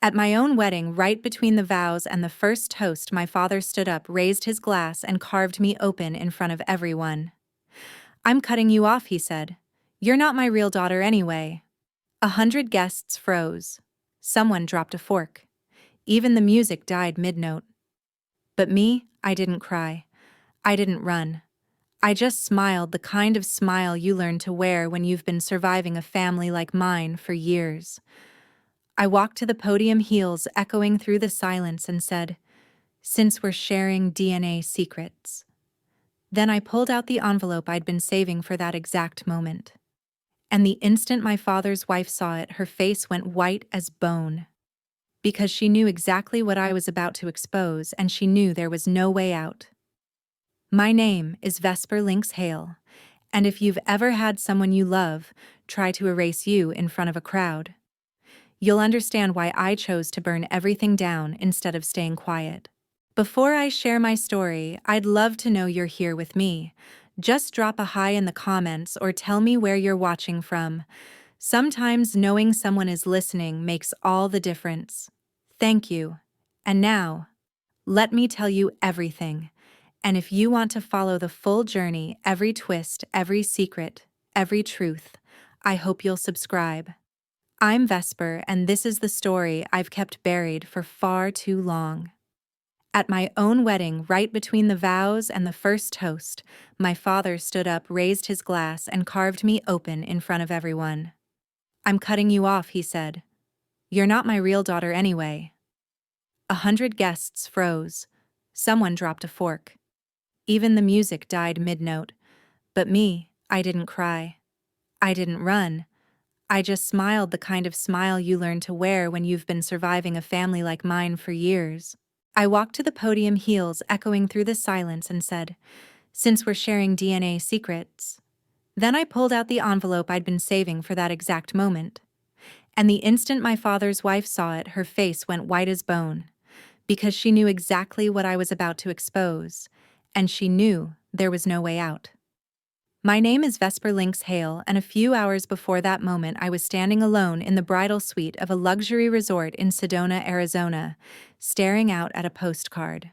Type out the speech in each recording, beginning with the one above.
At my own wedding, right between the vows and the first toast, my father stood up, raised his glass, and carved me open in front of everyone. "I'm cutting you off," he said. "You're not my real daughter anyway." 100 guests froze. Someone dropped a fork. Even the music died mid-note. But me, I didn't cry. I didn't run. I just smiled, the kind of smile you learn to wear when you've been surviving a family like mine for years. I walked to the podium, heels echoing through the silence, and said, "Since we're sharing DNA secrets." Then I pulled out the envelope I'd been saving for that exact moment. And the instant my father's wife saw it, her face went white as bone. Because she knew exactly what I was about to expose, and she knew there was no way out. My name is Vesper Lynx Hale, and if you've ever had someone you love try to erase you in front of a crowd, you'll understand why I chose to burn everything down instead of staying quiet. Before I share my story, I'd love to know you're here with me. Just drop a hi in the comments or tell me where you're watching from. Sometimes knowing someone is listening makes all the difference. Thank you. And now, let me tell you everything. And if you want to follow the full journey, every twist, every secret, every truth, I hope you'll subscribe. I'm Vesper, and this is the story I've kept buried for far too long. At my own wedding, right between the vows and the first toast, my father stood up, raised his glass, and carved me open in front of everyone. "I'm cutting you off," he said. "You're not my real daughter anyway." 100 guests froze. Someone dropped a fork. Even the music died mid-note. But me, I didn't cry. I didn't run. I just smiled, the kind of smile you learn to wear when you've been surviving a family like mine for years. I walked to the podium, heels echoing through the silence, and said, "Since we're sharing DNA secrets." Then I pulled out the envelope I'd been saving for that exact moment. And the instant my father's wife saw it, her face went white as bone. Because she knew exactly what I was about to expose, and she knew there was no way out. My name is Vesper Lynx Hale, and a few hours before that moment I was standing alone in the bridal suite of a luxury resort in Sedona, Arizona, staring out at a postcard.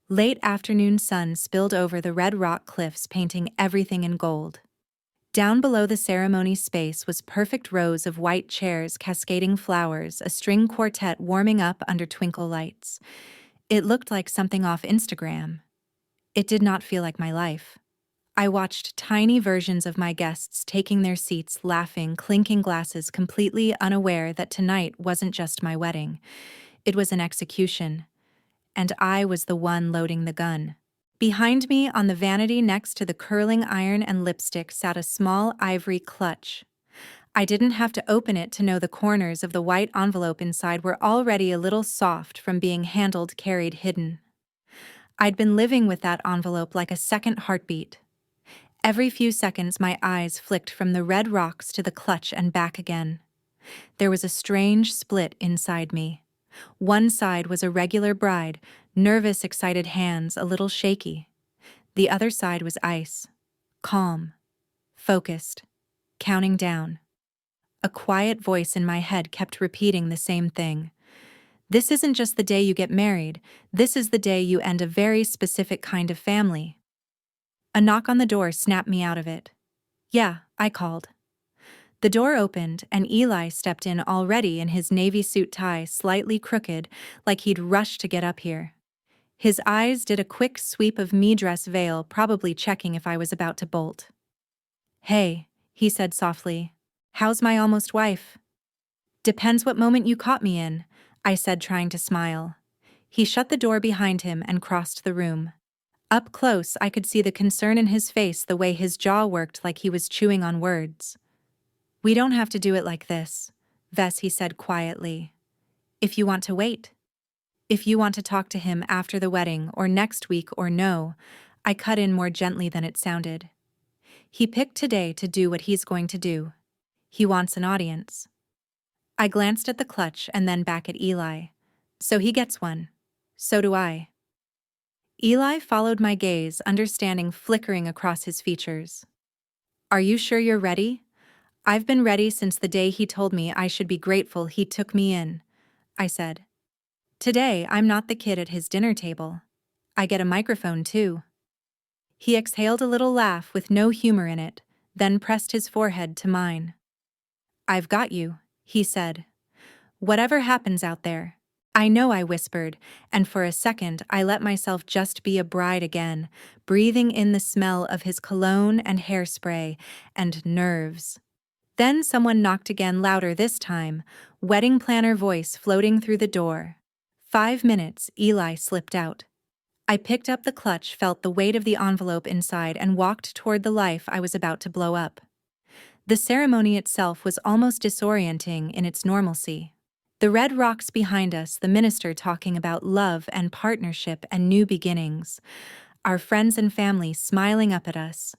Late afternoon sun spilled over the red rock cliffs, painting everything in gold. Down below the ceremony space was perfect rows of white chairs, cascading flowers, a string quartet warming up under twinkle lights. It looked like something off Instagram. It did not feel like my life. I watched tiny versions of my guests taking their seats, laughing, clinking glasses, completely unaware that tonight wasn't just my wedding. It was an execution. And I was the one loading the gun. Behind me, on the vanity next to the curling iron and lipstick, sat a small ivory clutch. I didn't have to open it to know the corners of the white envelope inside were already a little soft from being handled, carried, hidden. I'd been living with that envelope like a second heartbeat. Every few seconds, my eyes flicked from the red rocks to the clutch and back again. There was a strange split inside me. One side was a regular bride, nervous, excited hands, a little shaky. The other side was ice, calm, focused, counting down. A quiet voice in my head kept repeating the same thing. "This isn't just the day you get married, this is the day you end a very specific kind of family." A knock on the door snapped me out of it. "Yeah," I called. The door opened, and Eli stepped in, already in his navy suit, tie slightly crooked, like he'd rushed to get up here. His eyes did a quick sweep of me, dress, veil, probably checking if I was about to bolt. "Hey," he said softly. "How's my almost wife?" "Depends what moment you caught me in," I said, trying to smile. He shut the door behind him and crossed the room. Up close, I could see the concern in his face, the way his jaw worked like he was chewing on words. "We don't have to do it like this, Vess," he said quietly. "If you want to wait. If you want to talk to him after the wedding, or next week, or no," I cut in more gently than it sounded. "He picked today to do what he's going to do. He wants an audience." I glanced at the clutch and then back at Eli. "So he gets one. So do I." Eli followed my gaze, understanding flickering across his features. "Are you sure you're ready?" "I've been ready since the day he told me I should be grateful he took me in." I said. Today, I'm not the kid at his dinner table. I get a microphone, too. He exhaled a little laugh with no humor in it, then pressed his forehead to mine. I've got you, he said. Whatever happens out there. I know, I whispered, and for a second I let myself just be a bride again, breathing in the smell of his cologne and hairspray and nerves. Then someone knocked again, louder this time, wedding planner voice floating through the door. 5 minutes, Eli slipped out. I picked up the clutch, felt the weight of the envelope inside, and walked toward the life I was about to blow up. The ceremony itself was almost disorienting in its normalcy. The red rocks behind us, the minister talking about love and partnership and new beginnings. Our friends and family smiling up at us.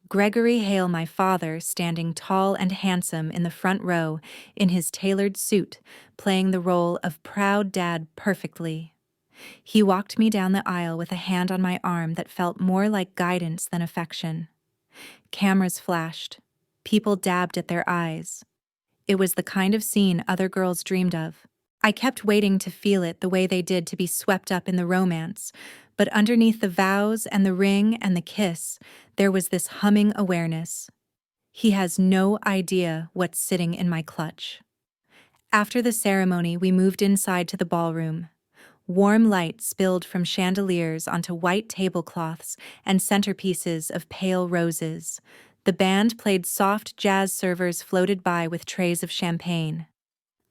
Gregory Hale, my father, standing tall and handsome in the front row in his tailored suit, playing the role of proud dad perfectly. He walked me down the aisle with a hand on my arm that felt more like guidance than affection. Cameras flashed. People dabbed at their eyes. It was the kind of scene other girls dreamed of. I kept waiting to feel it the way they did, to be swept up in the romance, but underneath the vows and the ring and the kiss, there was this humming awareness. He has no idea what's sitting in my clutch. After the ceremony, we moved inside to the ballroom. Warm light spilled from chandeliers onto white tablecloths and centerpieces of pale roses. The band played soft jazz, servers floated by with trays of champagne.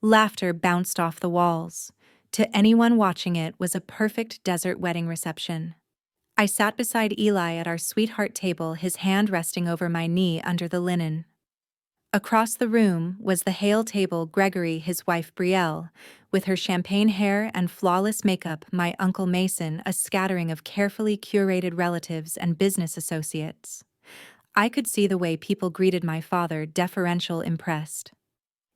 Laughter bounced off the walls. To anyone watching, it was a perfect desert wedding reception. I sat beside Eli at our sweetheart table, his hand resting over my knee under the linen. Across the room was the Hale table, Gregory, his wife Brielle, with her champagne hair and flawless makeup, my Uncle Mason, a scattering of carefully curated relatives and business associates. I could see the way people greeted my father, deferential, impressed.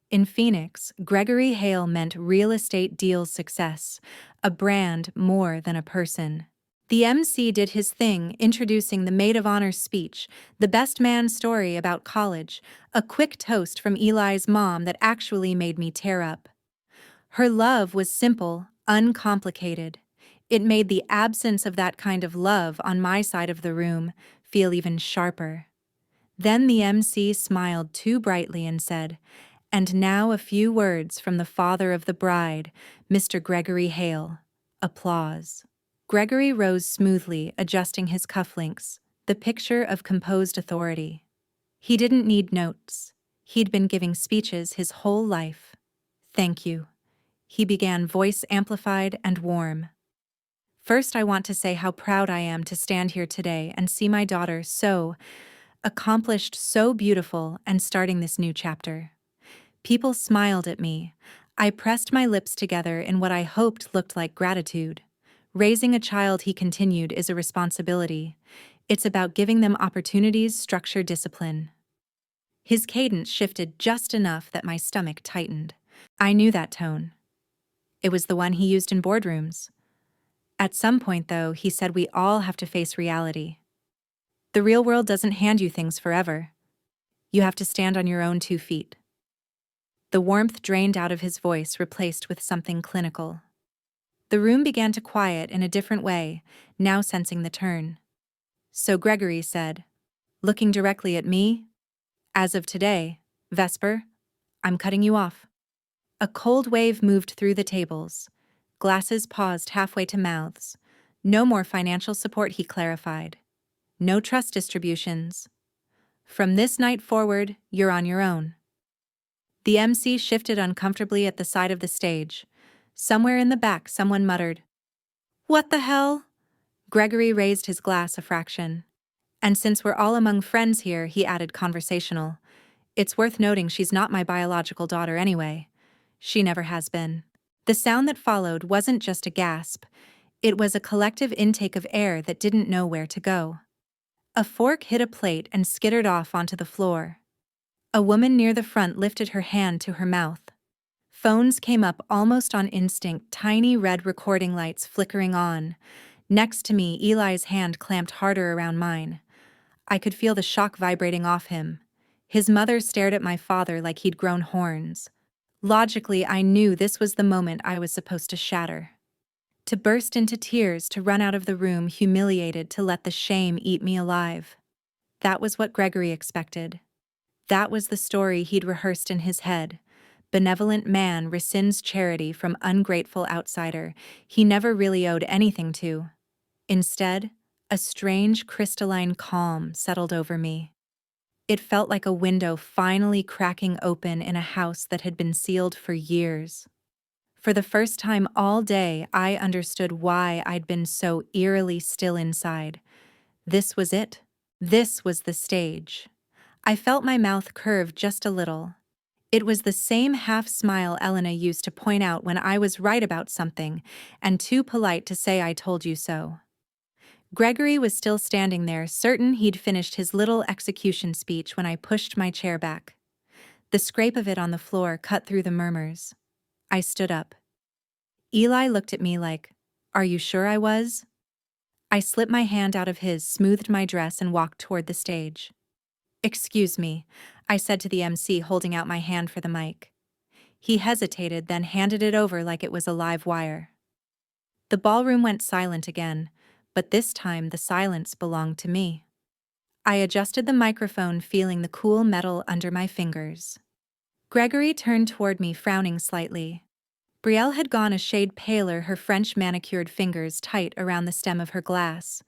In Phoenix, Gregory Hale meant real estate deals success, a brand more than a person. The MC did his thing, introducing the maid of honor speech, the best man story about college, a quick toast from Eli's mom that actually made me tear up. Her love was simple, uncomplicated. It made the absence of that kind of love on my side of the room feel even sharper. Then the MC smiled too brightly and said, "And now a few words from the father of the bride, Mr. Gregory Hale." Applause. Gregory rose smoothly, adjusting his cufflinks, the picture of composed authority. He didn't need notes. He'd been giving speeches his whole life. "Thank you," he began, voice amplified and warm. "First, I want to say how proud I am to stand here today and see my daughter so accomplished, so beautiful, and starting this new chapter." People smiled at me. I pressed my lips together in what I hoped looked like gratitude. Raising a child, he continued, is a responsibility. It's about giving them opportunities, structure, discipline. His cadence shifted just enough that my stomach tightened. I knew that tone. It was the one he used in boardrooms. At some point, though, he said we all have to face reality. The real world doesn't hand you things forever. You have to stand on your own 2 feet. The warmth drained out of his voice, replaced with something clinical. The room began to quiet in a different way, now sensing the turn. "So," Gregory said, looking directly at me, "as of today, Vesper, I'm cutting you off." A cold wave moved through the tables. Glasses paused halfway to mouths. "No more financial support," he clarified. "No trust distributions. From this night forward, you're on your own." The MC shifted uncomfortably at the side of the stage. Somewhere in the back, someone muttered, "What the hell?" Gregory raised his glass a fraction. "And since we're all among friends here," he added, conversational, "it's worth noting she's not my biological daughter anyway. She never has been." The sound that followed wasn't just a gasp. It was a collective intake of air that didn't know where to go. A fork hit a plate and skittered off onto the floor. A woman near the front lifted her hand to her mouth. Phones came up almost on instinct, tiny red recording lights flickering on. Next to me, Eli's hand clamped harder around mine. I could feel the shock vibrating off him. His mother stared at my father like he'd grown horns. Logically, I knew this was the moment I was supposed to shatter. To burst into tears, to run out of the room humiliated, to let the shame eat me alive. That was what Gregory expected. That was the story he'd rehearsed in his head. Benevolent man rescinds charity from ungrateful outsider he never really owed anything to. Instead, a strange crystalline calm settled over me. It felt like a window finally cracking open in a house that had been sealed for years. For the first time all day, I understood why I'd been so eerily still inside. This was it. This was the stage. I felt my mouth curve just a little. It was the same half-smile Elena used to point out when I was right about something, and too polite to say I told you so. Gregory was still standing there, certain he'd finished his little execution speech when I pushed my chair back. The scrape of it on the floor cut through the murmurs. I stood up. Eli looked at me like, "Are you sure I was?" I slipped my hand out of his, smoothed my dress, and walked toward the stage. "Excuse me," I said to the MC, holding out my hand for the mic. He hesitated, then handed it over like it was a live wire. The ballroom went silent again, but this time the silence belonged to me. I adjusted the microphone, feeling the cool metal under my fingers. Gregory turned toward me, frowning slightly. Brielle had gone a shade paler, her French manicured fingers tight around the stem of her glass.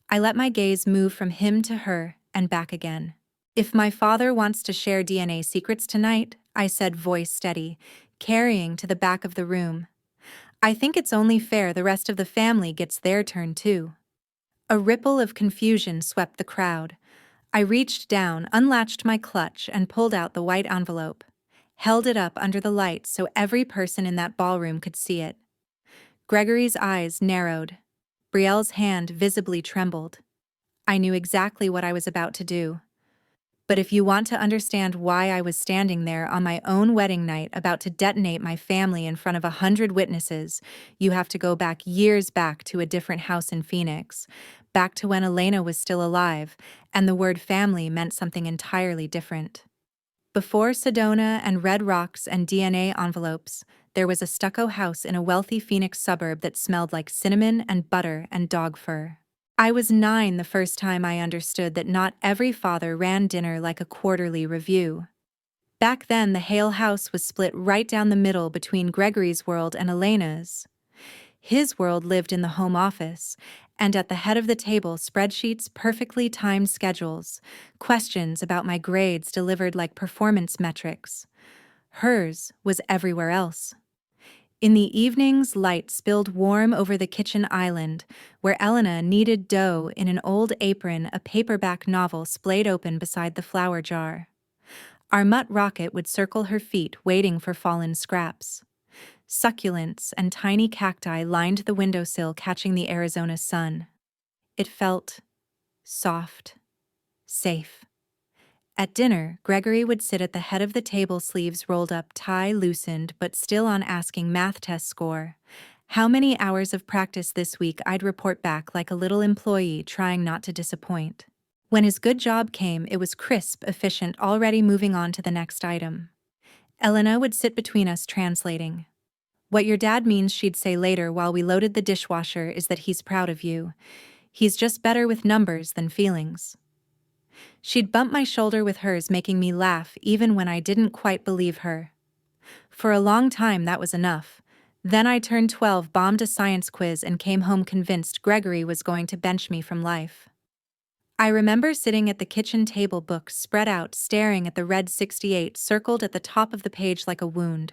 I let my gaze move from him to her and back again. "If my father wants to share DNA secrets tonight," I said, voice steady, carrying to the back of the room, "I think it's only fair the rest of the family gets their turn too." A ripple of confusion swept the crowd. I reached down, unlatched my clutch, and pulled out the white envelope. Held it up under the light so every person in that ballroom could see it. Gregory's eyes narrowed. Brielle's hand visibly trembled. I knew exactly what I was about to do. But if you want to understand why I was standing there on my own wedding night about to detonate my family in front of 100 witnesses, you have to go back years, back to a different house in Phoenix, back to when Elena was still alive, and the word family meant something entirely different. Before Sedona and red rocks and DNA envelopes, there was a stucco house in a wealthy Phoenix suburb that smelled like cinnamon and butter and dog fur. I was 9 the first time I understood that not every father ran dinner like a quarterly review. Back then, the Hale house was split right down the middle between Gregory's world and Elena's. His world lived in the home office, and at the head of the table, spreadsheets, perfectly timed schedules, questions about my grades delivered like performance metrics. Hers was everywhere else. In the evenings, light spilled warm over the kitchen island, where Elena kneaded dough in an old apron, a paperback novel splayed open beside the flour jar. Our mutt rocket would circle her feet, waiting for fallen scraps. Succulents and tiny cacti lined the windowsill, catching the Arizona sun. It felt soft, safe. At dinner, Gregory would sit at the head of the table, sleeves rolled up, tie loosened, but still on, asking math test score. How many hours of practice this week? I'd report back like a little employee trying not to disappoint. When his good job came, it was crisp, efficient, already moving on to the next item. Elena would sit between us, translating. "What your dad means," she'd say later while we loaded the dishwasher, "is that he's proud of you. He's just better with numbers than feelings." She'd bump my shoulder with hers, making me laugh even when I didn't quite believe her. For a long time that was enough. Then I turned 12, bombed a science quiz, and came home convinced Gregory was going to bench me from life. I remember sitting at the kitchen table, books spread out, staring at the red 68 circled at the top of the page like a wound.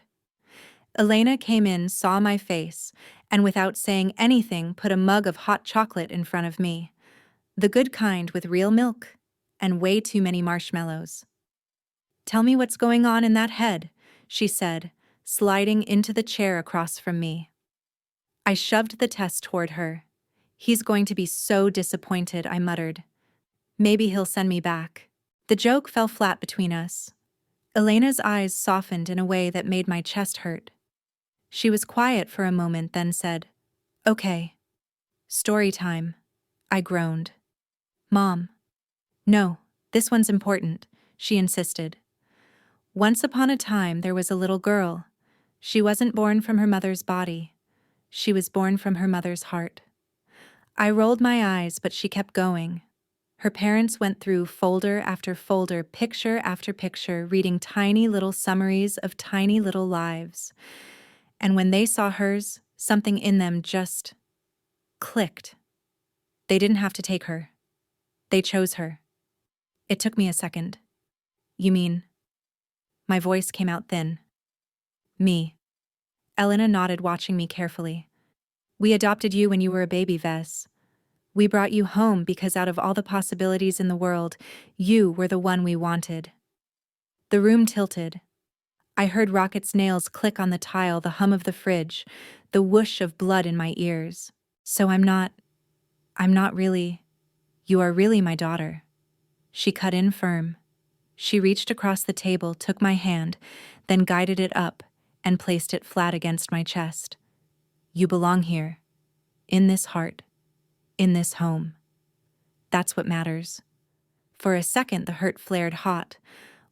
Elena came in, saw my face, and without saying anything put a mug of hot chocolate in front of me. The good kind with real milk. And way too many marshmallows. "Tell me what's going on in that head," she said, sliding into the chair across from me. I shoved the test toward her. "He's going to be so disappointed," I muttered. "Maybe he'll send me back." The joke fell flat between us. Elena's eyes softened in a way that made my chest hurt. She was quiet for a moment, then said, "Okay. Story time." I groaned. "Mom." "No, this one's important," she insisted. Once upon a time, there was a little girl. She wasn't born from her mother's body. She was born from her mother's heart. I rolled my eyes, but she kept going. Her parents went through folder after folder, picture after picture, reading tiny little summaries of tiny little lives. And when they saw hers, something in them just clicked. They didn't have to take her. They chose her. It took me a second. You mean? My voice came out thin. Me. Elena nodded, watching me carefully. We adopted you when you were a baby, Ves. We brought you home because out of all the possibilities in the world, you were the one we wanted. The room tilted. I heard Rocket's nails click on the tile, the hum of the fridge, the whoosh of blood in my ears. So I'm not really. You are really my daughter. She cut in firm. She reached across the table, took my hand, then guided it up and placed it flat against my chest. You belong here. In this heart. In this home. That's what matters. For a second, the hurt flared hot.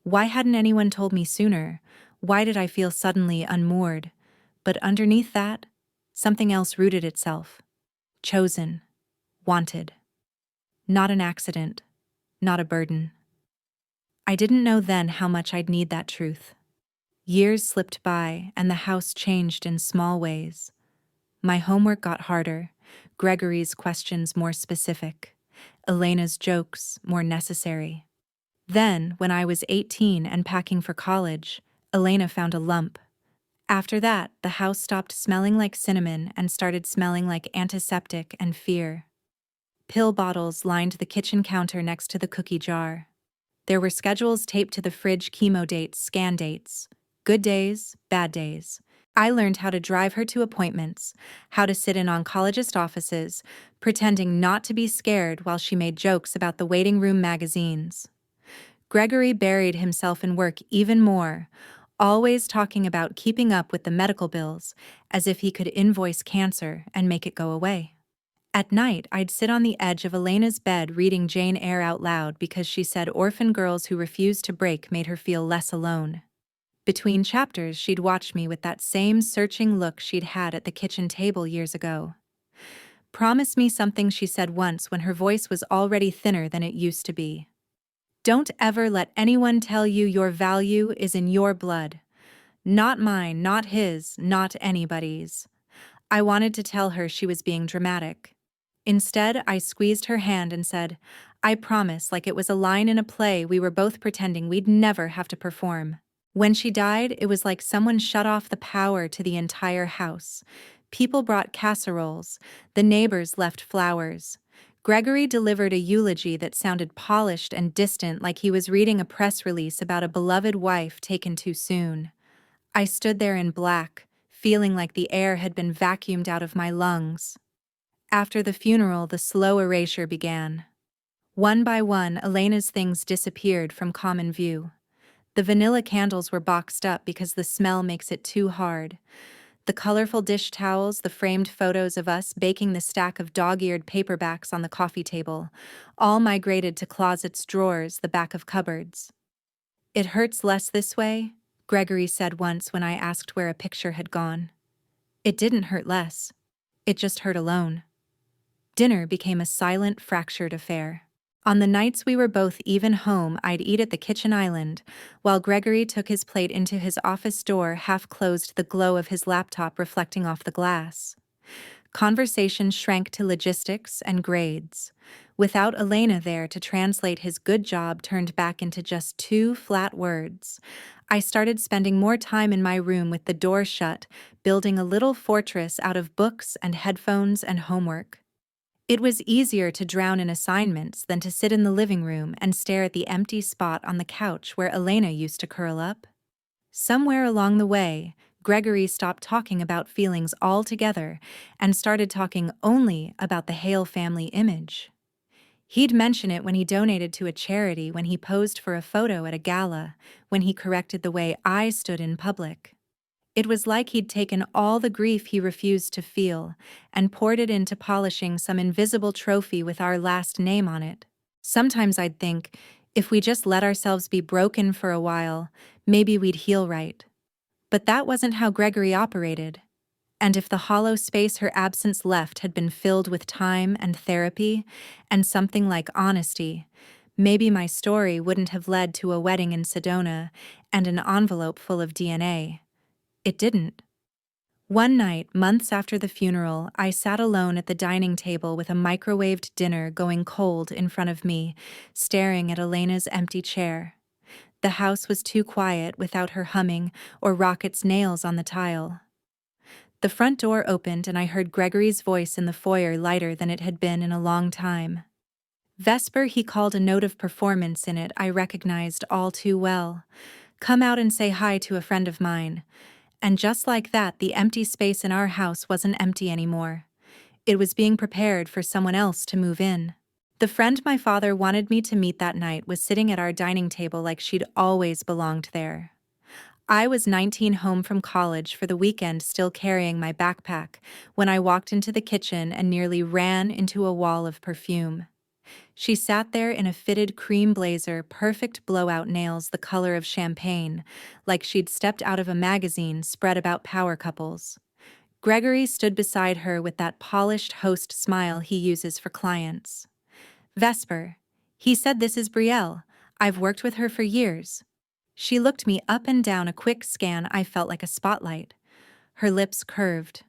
Why hadn't anyone told me sooner? Why did I feel suddenly unmoored? But underneath that, something else rooted itself. Chosen. Wanted. Not an accident. Not a burden. I didn't know then how much I'd need that truth. Years slipped by, and the house changed in small ways. My homework got harder, Gregory's questions more specific, Elena's jokes more necessary. Then, when I was 18 and packing for college, Elena found a lump. After that, the house stopped smelling like cinnamon and started smelling like antiseptic and fear. Pill bottles lined the kitchen counter next to the cookie jar. There were schedules taped to the fridge, chemo dates, scan dates. Good days, bad days. I learned how to drive her to appointments, how to sit in oncologist offices, pretending not to be scared while she made jokes about the waiting room magazines. Gregory buried himself in work even more, always talking about keeping up with the medical bills, as if he could invoice cancer and make it go away. At night, I'd sit on the edge of Elena's bed reading Jane Eyre out loud because she said orphan girls who refused to break made her feel less alone. Between chapters, she'd watch me with that same searching look she'd had at the kitchen table years ago. Promise me something, she said once when her voice was already thinner than it used to be. Don't ever let anyone tell you your value is in your blood. Not mine, not his, not anybody's. I wanted to tell her she was being dramatic. Instead, I squeezed her hand and said, I promise, like it was a line in a play we were both pretending we'd never have to perform. When she died, it was like someone shut off the power to the entire house. People brought casseroles. The neighbors left flowers. Gregory delivered a eulogy that sounded polished and distant, like he was reading a press release about a beloved wife taken too soon. I stood there in black, feeling like the air had been vacuumed out of my lungs. After the funeral, the slow erasure began. One by one, Elena's things disappeared from common view. The vanilla candles were boxed up because the smell makes it too hard. The colorful dish towels, the framed photos of us baking, the stack of dog-eared paperbacks on the coffee table, all migrated to closets, drawers, the back of cupboards. It hurts less this way, Gregory said once when I asked where a picture had gone. It didn't hurt less. It just hurt alone. Dinner became a silent, fractured affair. On the nights we were both even home, I'd eat at the kitchen island, while Gregory took his plate into his office door, half closed, the glow of his laptop reflecting off the glass. Conversation shrank to logistics and grades. Without Elena there to translate, his good job turned back into just 2 flat words. I started spending more time in my room with the door shut, building a little fortress out of books and headphones and homework. It was easier to drown in assignments than to sit in the living room and stare at the empty spot on the couch where Elena used to curl up. Somewhere along the way, Gregory stopped talking about feelings altogether and started talking only about the Hale family image. He'd mention it when he donated to a charity, when he posed for a photo at a gala, when he corrected the way I stood in public. It was like he'd taken all the grief he refused to feel and poured it into polishing some invisible trophy with our last name on it. Sometimes I'd think, if we just let ourselves be broken for a while, Maybe we'd heal right. But that wasn't how Gregory operated. And if the hollow space her absence left had been filled with time and therapy, and something like honesty, maybe my story wouldn't have led to a wedding in Sedona and an envelope full of DNA. It didn't. One night, months after the funeral, I sat alone at the dining table with a microwaved dinner going cold in front of me, staring at Elena's empty chair. The house was too quiet without her humming or Rocket's nails on the tile. The front door opened and I heard Gregory's voice in the foyer, lighter than it had been in a long time. Vesper, he called, a note of performance in it I recognized all too well. Come out and say hi to a friend of mine. And just like that, the empty space in our house wasn't empty anymore. It was being prepared for someone else to move in. The friend my father wanted me to meet that night was sitting at our dining table like she'd always belonged there. I was 19, home from college for the weekend, still carrying my backpack, when I walked into the kitchen and nearly ran into a wall of perfume. She sat there in a fitted cream blazer, perfect blowout nails the color of champagne, like she'd stepped out of a magazine spread about power couples. Gregory stood beside her with that polished host smile he uses for clients. Vesper, he said, this is Brielle. I've worked with her for years. She looked me up and down, a quick scan. I felt like a spotlight. Her lips curved.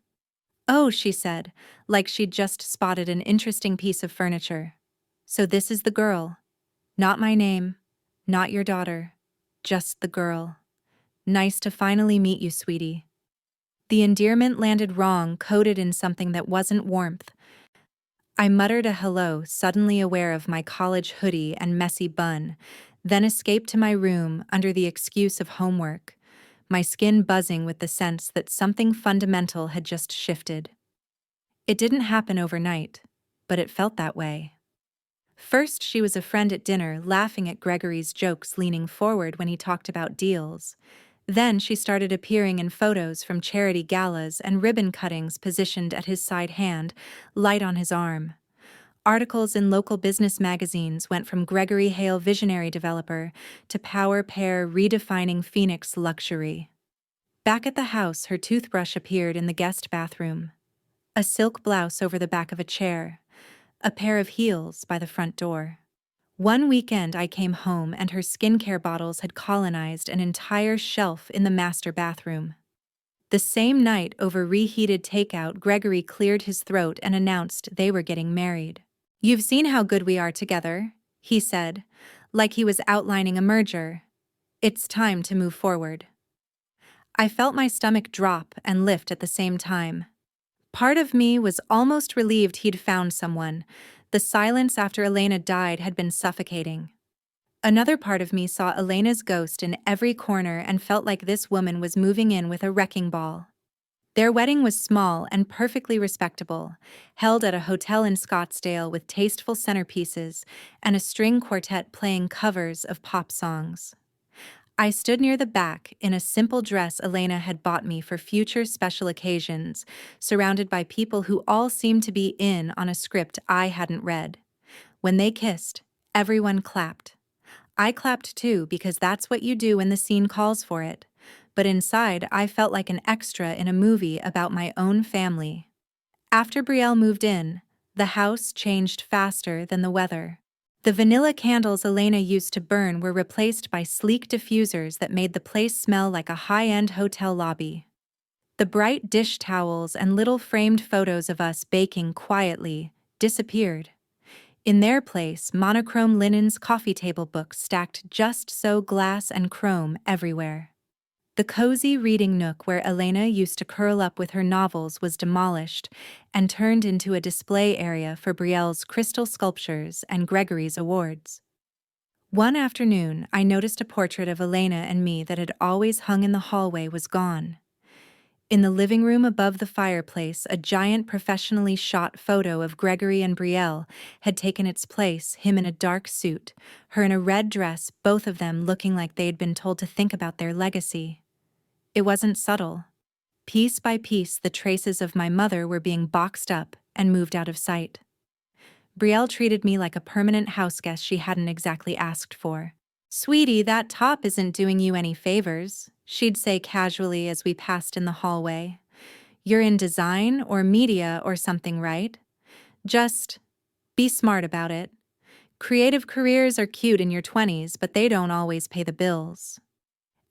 Oh, she said, like she'd just spotted an interesting piece of furniture. So this is the girl. Not my name, not your daughter, just the girl. Nice to finally meet you, sweetie. The endearment landed wrong, coded in something that wasn't warmth. I muttered a hello, suddenly aware of my college hoodie and messy bun, then escaped to my room under the excuse of homework, my skin buzzing with the sense that something fundamental had just shifted. It didn't happen overnight, but it felt that way. First, she was a friend at dinner, laughing at Gregory's jokes, leaning forward when he talked about deals. Then she started appearing in photos from charity galas and ribbon cuttings, positioned at his side hand, light on his arm. Articles in local business magazines went from Gregory Hale, visionary developer, to Power Pair, redefining Phoenix luxury. Back at the house, her toothbrush appeared in the guest bathroom. A silk blouse over the back of a chair. A pair of heels by the front door. One weekend I came home and her skincare bottles had colonized an entire shelf in the master bathroom. The same night, over reheated takeout, Gregory cleared his throat and announced they were getting married. You've seen how good we are together, he said, like he was outlining a merger. It's time to move forward. I felt my stomach drop and lift at the same time. Part of me was almost relieved he'd found someone. The silence after Elena died had been suffocating. Another part of me saw Elena's ghost in every corner and felt like this woman was moving in with a wrecking ball. Their wedding was small and perfectly respectable, held at a hotel in Scottsdale with tasteful centerpieces and a string quartet playing covers of pop songs. I stood near the back in a simple dress Elena had bought me for future special occasions, surrounded by people who all seemed to be in on a script I hadn't read. When they kissed, everyone clapped. I clapped too, because that's what you do when the scene calls for it. But inside, I felt like an extra in a movie about my own family. After Brielle moved in, the house changed faster than the weather. The vanilla candles Elena used to burn were replaced by sleek diffusers that made the place smell like a high-end hotel lobby. The bright dish towels and little framed photos of us baking quietly disappeared. In their place, monochrome linens, coffee table books stacked just so, glass and chrome everywhere. The cozy reading nook where Elena used to curl up with her novels was demolished and turned into a display area for Brielle's crystal sculptures and Gregory's awards. One afternoon, I noticed a portrait of Elena and me that had always hung in the hallway was gone. In the living room above the fireplace, a giant professionally shot photo of Gregory and Brielle had taken its place, him in a dark suit, her in a red dress, both of them looking like they'd been told to think about their legacy. It wasn't subtle. Piece by piece, the traces of my mother were being boxed up and moved out of sight. Brielle treated me like a permanent houseguest she hadn't exactly asked for. "Sweetie, that top isn't doing you any favors," she'd say casually as we passed in the hallway. "You're in design or media or something, right? Just be smart about it. Creative careers are cute in your 20s, but they don't always pay the bills."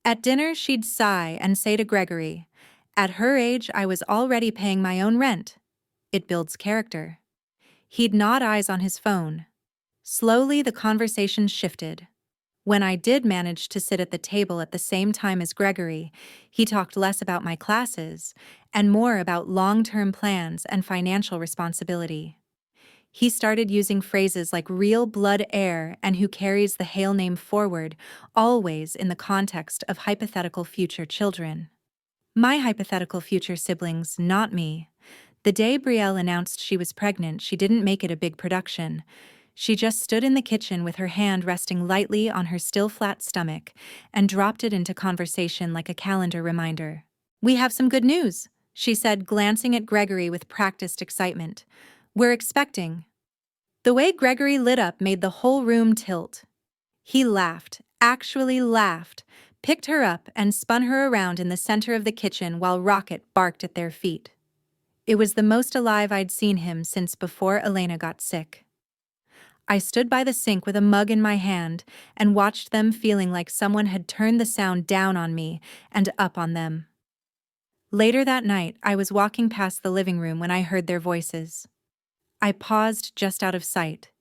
At dinner, she'd sigh and say to Gregory, "At her age, I was already paying my own rent. It builds character." He'd nod eyes on his phone. Slowly, the conversation shifted. When I did manage to sit at the table at the same time as Gregory, he talked less about my classes and more about long-term plans and financial responsibility. He started using phrases like real blood heir and who carries the Hale name forward, always in the context of hypothetical future children. My hypothetical future siblings, not me. The day Brielle announced she was pregnant, she didn't make it a big production. She just stood in the kitchen with her hand resting lightly on her still flat stomach and dropped it into conversation like a calendar reminder. "We have some good news," she said, glancing at Gregory with practiced excitement. "We're expecting." The way Gregory lit up made the whole room tilt. He laughed, actually laughed, picked her up and spun her around in the center of the kitchen while Rocket barked at their feet. It was the most alive I'd seen him since before Elena got sick. I stood by the sink with a mug in my hand and watched them, feeling like someone had turned the sound down on me and up on them. Later that night, I was walking past the living room when I heard their voices. I paused just out of sight.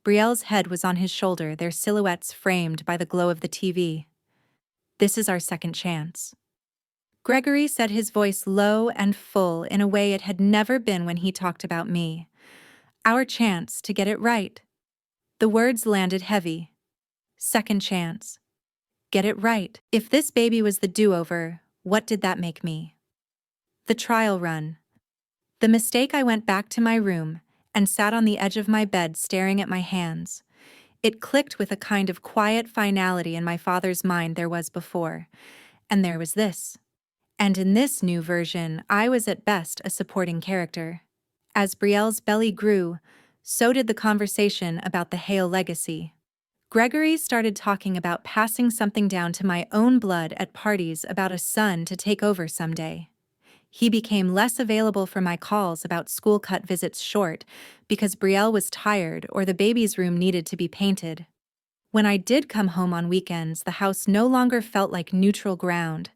Brielle's head was on his shoulder, their silhouettes framed by the glow of the TV. "This is our second chance." Gregory said, his voice low and full in a way it had never been when he talked about me. "Our chance to get it right." The words landed heavy. Second chance. Get it right. If this baby was the do-over, what did that make me? The trial run. The mistake. I went back to my room and sat on the edge of my bed staring at my hands. It clicked with a kind of quiet finality in my father's mind there was before. And there was this. And in this new version, I was at best a supporting character. As Brielle's belly grew, so did the conversation about the Hale legacy. Gregory started talking about passing something down to my own blood at parties, about a son to take over someday. He became less available for my calls about school, cut visits short because Brielle was tired or the baby's room needed to be painted. When I did come home on weekends, the house no longer felt like neutral ground.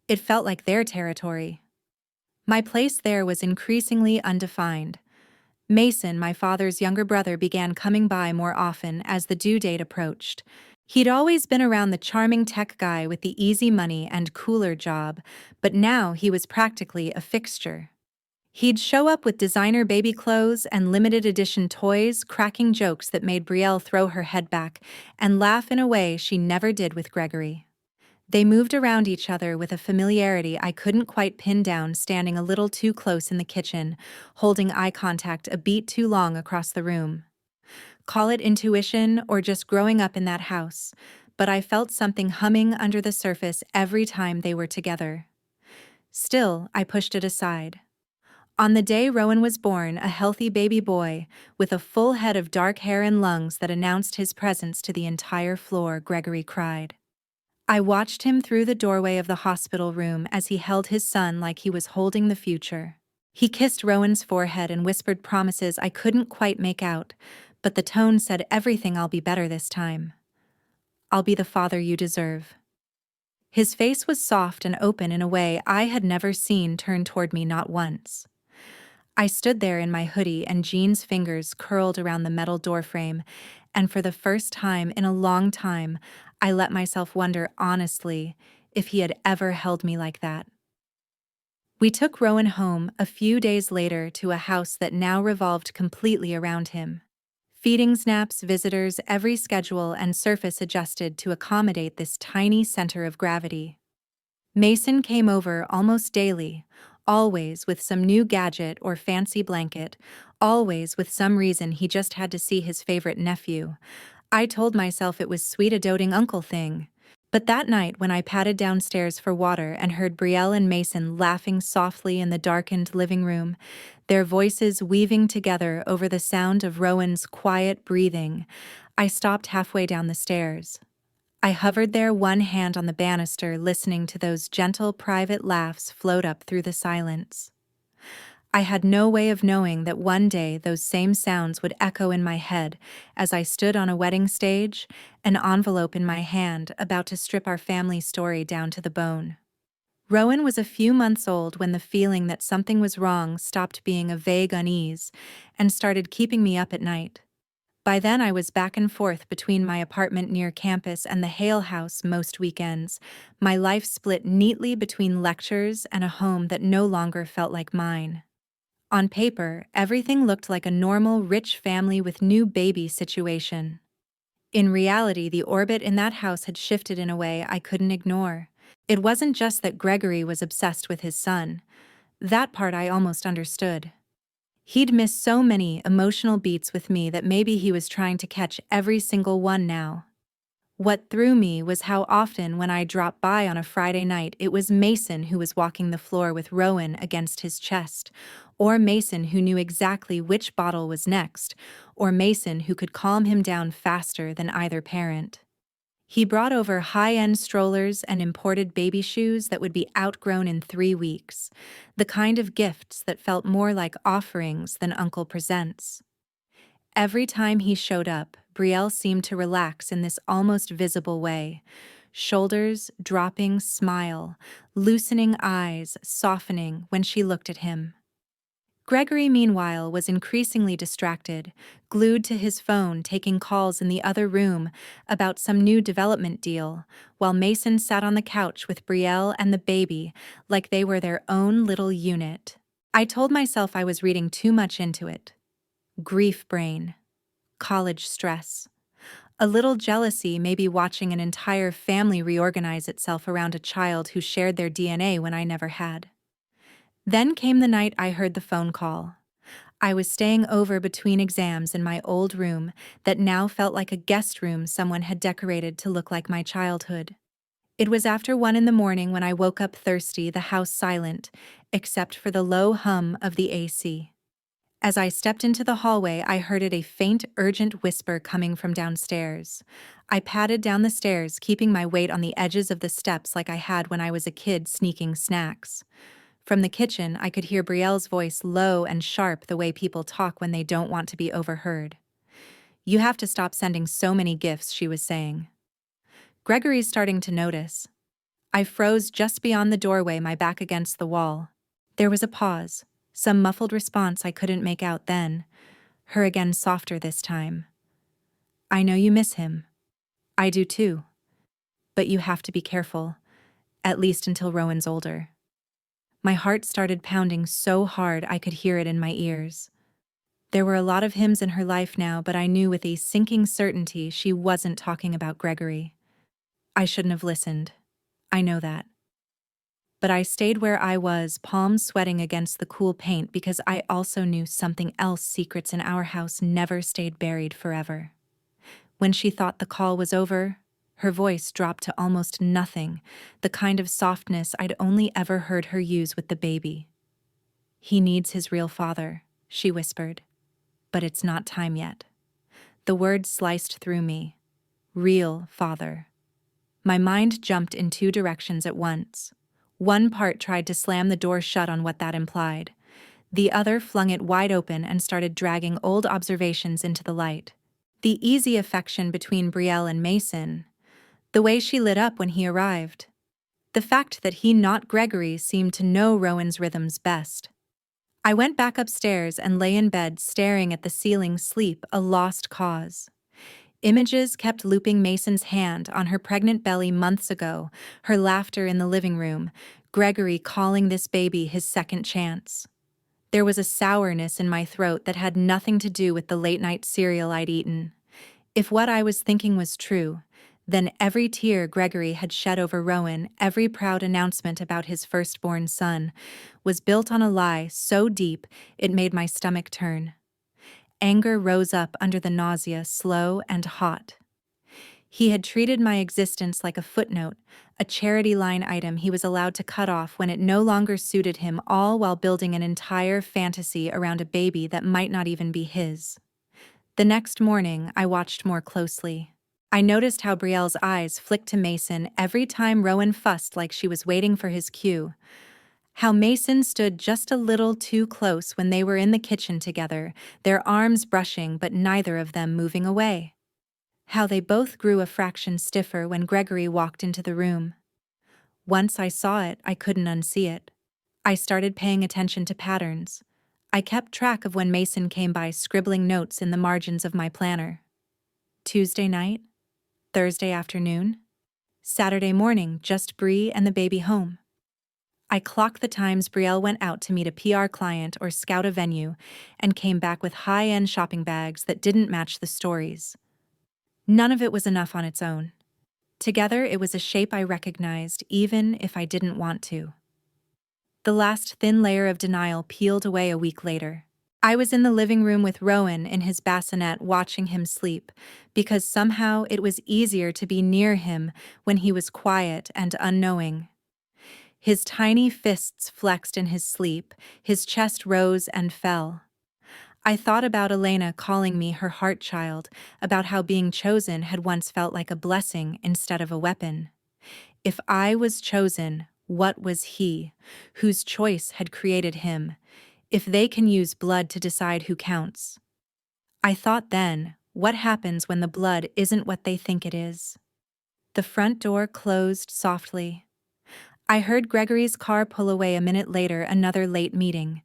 It felt like their territory. My place there was increasingly undefined. Mason, my father's younger brother, began coming by more often as the due date approached. He'd always been around the charming tech guy with the easy money and cooler job, but now he was practically a fixture. He'd show up with designer baby clothes and limited edition toys, cracking jokes that made Brielle throw her head back and laugh in a way she never did with Gregory. They moved around each other with a familiarity I couldn't quite pin down, standing a little too close in the kitchen, holding eye contact a beat too long across the room. Call it intuition or just growing up in that house, but I felt something humming under the surface every time they were together. Still, I pushed it aside. On the day Rowan was born, a healthy baby boy with a full head of dark hair and lungs that announced his presence to the entire floor, Gregory cried. I watched him through the doorway of the hospital room as he held his son like he was holding the future. He kissed Rowan's forehead and whispered promises I couldn't quite make out, but the tone said everything. "I'll be better this time. I'll be the father you deserve." His face was soft and open in a way I had never seen turn toward me, not once. I stood there in my hoodie and jeans, fingers curled around the metal doorframe, and for the first time in a long time, I let myself wonder honestly if he had ever held me like that. We took Rowan home a few days later to a house that now revolved completely around him. Feedings, naps, visitors, every schedule and surface adjusted to accommodate this tiny center of gravity. Mason came over almost daily, always with some new gadget or fancy blanket, always with some reason he just had to see his favorite nephew. I told myself it was sweet, a doting uncle thing. But that night when I padded downstairs for water and heard Brielle and Mason laughing softly in the darkened living room, their voices weaving together over the sound of Rowan's quiet breathing, I stopped halfway down the stairs. I hovered there, one hand on the banister, listening to those gentle private laughs float up through the silence. I had no way of knowing that one day those same sounds would echo in my head as I stood on a wedding stage, an envelope in my hand, about to strip our family story down to the bone. Rowan was a few months old when the feeling that something was wrong stopped being a vague unease and started keeping me up at night. By then I was back and forth between my apartment near campus and the Hale house most weekends, my life split neatly between lectures and a home that no longer felt like mine. On paper, everything looked like a normal, rich family with new baby situation. In reality, the orbit in that house had shifted in a way I couldn't ignore. It wasn't just that Gregory was obsessed with his son. That part I almost understood. He'd missed so many emotional beats with me that maybe he was trying to catch every single one now. What threw me was how often when I dropped by on a Friday night, it was Mason who was walking the floor with Rowan against his chest, or Mason who knew exactly which bottle was next, or Mason who could calm him down faster than either parent. He brought over high-end strollers and imported baby shoes that would be outgrown in 3 weeks, the kind of gifts that felt more like offerings than Uncle Presents. Every time he showed up, Brielle seemed to relax in this almost visible way. Shoulders dropping, smile, loosening eyes, softening when she looked at him. Gregory, meanwhile, was increasingly distracted, glued to his phone, taking calls in the other room about some new development deal, while Mason sat on the couch with Brielle and the baby like they were their own little unit. I told myself I was reading too much into it. Grief brain. College stress. A little jealousy, maybe watching an entire family reorganize itself around a child who shared their DNA when I never had. Then came the night I heard the phone call. I was staying over between exams in my old room that now felt like a guest room someone had decorated to look like my childhood. It was after 1 in the morning when I woke up thirsty, the house silent, except for the low hum of the AC. As I stepped into the hallway, I heard a faint, urgent whisper coming from downstairs. I padded down the stairs, keeping my weight on the edges of the steps like I had when I was a kid sneaking snacks. From the kitchen, I could hear Brielle's voice, low and sharp, the way people talk when they don't want to be overheard. "You have to stop sending so many gifts," she was saying. "Gregory's starting to notice." I froze just beyond the doorway, my back against the wall. There was a pause, some muffled response I couldn't make out then. Her again, softer this time. "I know you miss him. I do too. But you have to be careful, at least until Rowan's older." My heart started pounding so hard I could hear it in my ears. There were a lot of hymns in her life now, but I knew with a sinking certainty she wasn't talking about Gregory. I shouldn't have listened. I know that. But I stayed where I was, palms sweating against the cool paint, because I also knew something else: secrets in our house never stayed buried forever. When she thought the call was over, her voice dropped to almost nothing, the kind of softness I'd only ever heard her use with the baby. "He needs his real father," she whispered. "But it's not time yet." The word sliced through me. Real father. My mind jumped in 2 directions at once. One part tried to slam the door shut on what that implied. The other flung it wide open and started dragging old observations into the light. The easy affection between Brielle and Mason. The way she lit up when he arrived. The fact that he, not Gregory, seemed to know Rowan's rhythms best. I went back upstairs and lay in bed staring at the ceiling, sleep a lost cause. Images kept looping: Mason's hand on her pregnant belly months ago, her laughter in the living room, Gregory calling this baby his second chance. There was a sourness in my throat that had nothing to do with the late-night cereal I'd eaten. If what I was thinking was true, then every tear Gregory had shed over Rowan, every proud announcement about his firstborn son, was built on a lie so deep it made my stomach turn. Anger rose up under the nausea, slow and hot. He had treated my existence like a footnote, a charity line item he was allowed to cut off when it no longer suited him, all while building an entire fantasy around a baby that might not even be his. The next morning, I watched more closely. I noticed how Brielle's eyes flicked to Mason every time Rowan fussed like she was waiting for his cue. How Mason stood just a little too close when they were in the kitchen together, their arms brushing but neither of them moving away. How they both grew a fraction stiffer when Gregory walked into the room. Once I saw it, I couldn't unsee it. I started paying attention to patterns. I kept track of when Mason came by, scribbling notes in the margins of my planner. Tuesday night, Thursday afternoon, Saturday morning, just Bree and the baby home. I clocked the times Brielle went out to meet a PR client or scout a venue and came back with high-end shopping bags that didn't match the stories. None of it was enough on its own. Together, it was a shape I recognized, even if I didn't want to. The last thin layer of denial peeled away a week later. I was in the living room with Rowan in his bassinet watching him sleep, because somehow it was easier to be near him when he was quiet and unknowing. His tiny fists flexed in his sleep, his chest rose and fell. I thought about Elena calling me her heart child, about how being chosen had once felt like a blessing instead of a weapon. If I was chosen, what was he, whose choice had created him, if they can use blood to decide who counts? I thought then, what happens when the blood isn't what they think it is? The front door closed softly. I heard Gregory's car pull away a minute later, another late meeting.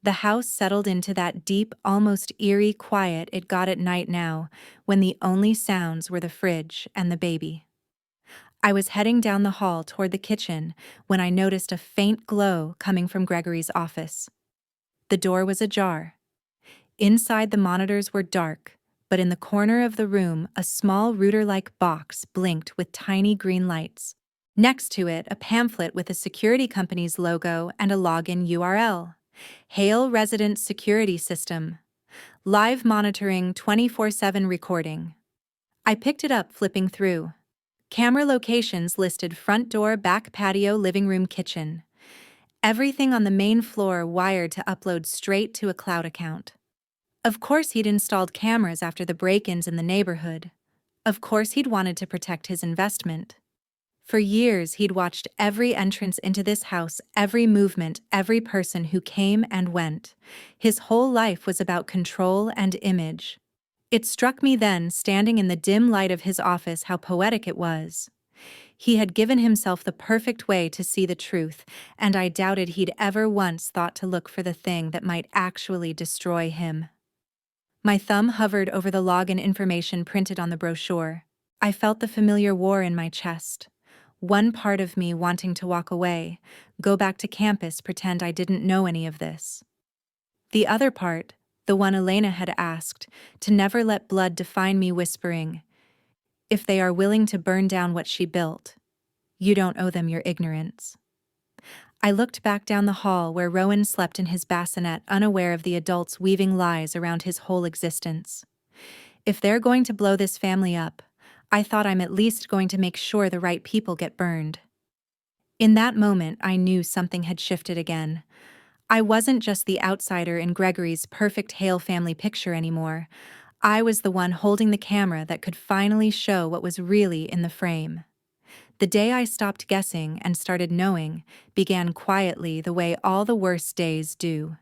The house settled into that deep, almost eerie quiet it got at night now, when the only sounds were the fridge and the baby. I was heading down the hall toward the kitchen when I noticed a faint glow coming from Gregory's office. The door was ajar. Inside, the monitors were dark, but in the corner of the room, a small router-like box blinked with tiny green lights. Next to it, a pamphlet with a security company's logo and a login URL. Hale Residence Security System. Live monitoring, 24/7 recording. I picked it up, flipping through. Camera locations listed: front door, back patio, living room, kitchen. Everything on the main floor wired to upload straight to a cloud account. Of course he'd installed cameras after the break-ins in the neighborhood. Of course he'd wanted to protect his investment. For years, he'd watched every entrance into this house, every movement, every person who came and went. His whole life was about control and image. It struck me then, standing in the dim light of his office, how poetic it was. He had given himself the perfect way to see the truth, and I doubted he'd ever once thought to look for the thing that might actually destroy him. My thumb hovered over the login information printed on the brochure. I felt the familiar war in my chest. One part of me wanting to walk away, go back to campus, pretend I didn't know any of this. The other part, the one Elena had asked, to never let blood define me, whispering, if they are willing to burn down what she built, you don't owe them your ignorance. I looked back down the hall where Rowan slept in his bassinet, unaware of the adults weaving lies around his whole existence. If they're going to blow this family up, I thought I'm at least going to make sure the right people get burned. In that moment, I knew something had shifted again. I wasn't just the outsider in Gregory's perfect Hale family picture anymore. I was the one holding the camera that could finally show what was really in the frame. The day I stopped guessing and started knowing began quietly, the way all the worst days do.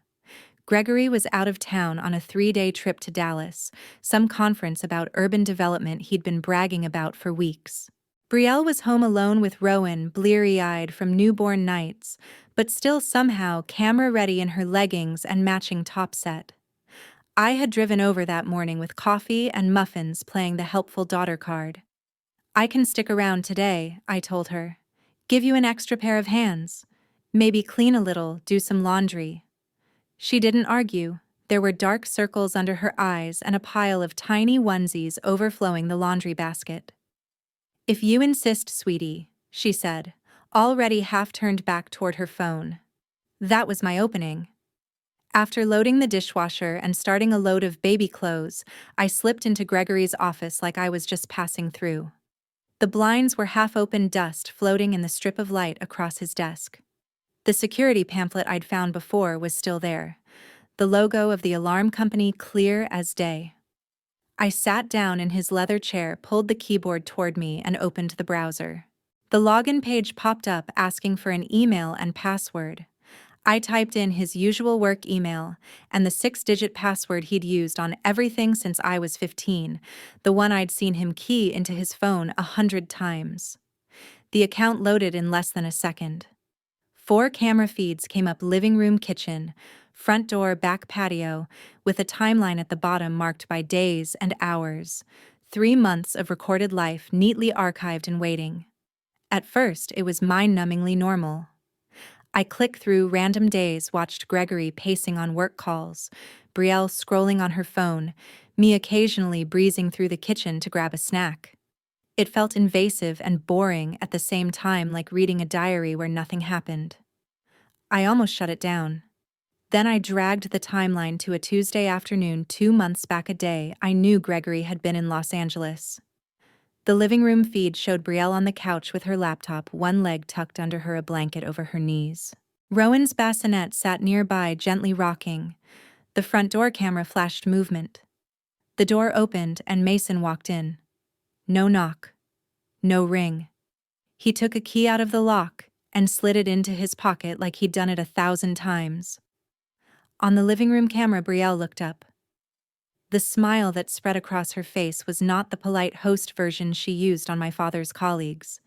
Gregory was out of town on a 3-day trip to Dallas, some conference about urban development he'd been bragging about for weeks. Brielle was home alone with Rowan, bleary-eyed from newborn nights, but still somehow camera-ready in her leggings and matching top set. I had driven over that morning with coffee and muffins, playing the helpful daughter card. I can stick around today, I told her. Give you an extra pair of hands. Maybe clean a little, do some laundry. She didn't argue. There were dark circles under her eyes and a pile of tiny onesies overflowing the laundry basket. If you insist, sweetie, she said, already half turned back toward her phone. That was my opening. After loading the dishwasher and starting a load of baby clothes, I slipped into Gregory's office like I was just passing through. The blinds were half-open, dust floating in the strip of light across his desk. The security pamphlet I'd found before was still there, the logo of the alarm company clear as day. I sat down in his leather chair, pulled the keyboard toward me, and opened the browser. The login page popped up asking for an email and password. I typed in his usual work email and the 6-digit password he'd used on everything since I was 15, the one I'd seen him key into his phone 100 times. The account loaded in less than a second. 4 camera feeds came up: living room, kitchen, front door, back patio, with a timeline at the bottom marked by days and hours. 3 months of recorded life neatly archived and waiting. At first, it was mind-numbingly normal. I clicked through random days, watched Gregory pacing on work calls, Brielle scrolling on her phone, me occasionally breezing through the kitchen to grab a snack. It felt invasive and boring at the same time, like reading a diary where nothing happened. I almost shut it down. Then I dragged the timeline to a Tuesday afternoon 2 months back, a day I knew Gregory had been in Los Angeles. The living room feed showed Brielle on the couch with her laptop, one leg tucked under her, a blanket over her knees. Rowan's bassinet sat nearby, gently rocking. The front door camera flashed movement. The door opened and Mason walked in. No knock. No ring. He took a key out of the lock and slid it into his pocket like he'd done it 1,000 times. On the living room camera, Brielle looked up. The smile that spread across her face was not the polite host version she used on my father's colleagues.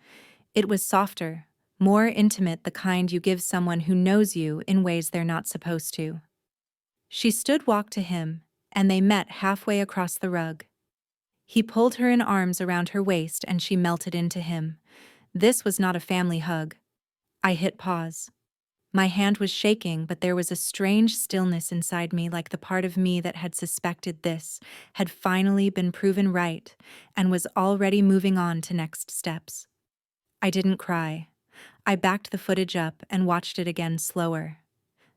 It was softer, more intimate, the kind you give someone who knows you in ways they're not supposed to. She stood, walked to him, and they met halfway across the rug. He pulled her in arms around her waist and she melted into him. This was not a family hug. I hit pause. My hand was shaking, but there was a strange stillness inside me, like the part of me that had suspected this had finally been proven right and was already moving on to next steps. I didn't cry. I backed the footage up and watched it again, slower.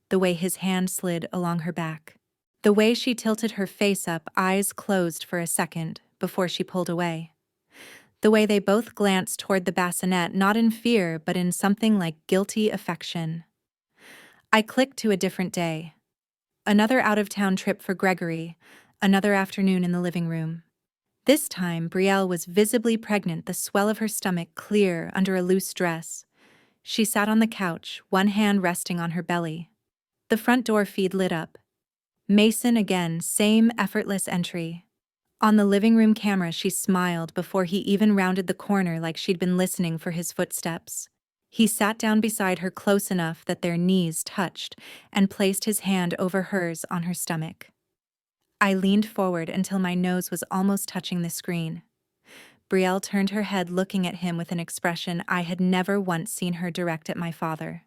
The way his hand slid along her back. The way she tilted her face up, eyes closed for a second before she pulled away. The way they both glanced toward the bassinet, not in fear, but in something like guilty affection. I clicked to a different day. Another out-of-town trip for Gregory, another afternoon in the living room. This time, Brielle was visibly pregnant, the swell of her stomach clear under a loose dress. She sat on the couch, one hand resting on her belly. The front door feed lit up. Mason again, same effortless entry. On the living room camera, she smiled before he even rounded the corner, like she'd been listening for his footsteps. He sat down beside her, close enough that their knees touched, and placed his hand over hers on her stomach. I leaned forward until my nose was almost touching the screen. Brielle turned her head, looking at him with an expression I had never once seen her direct at my father.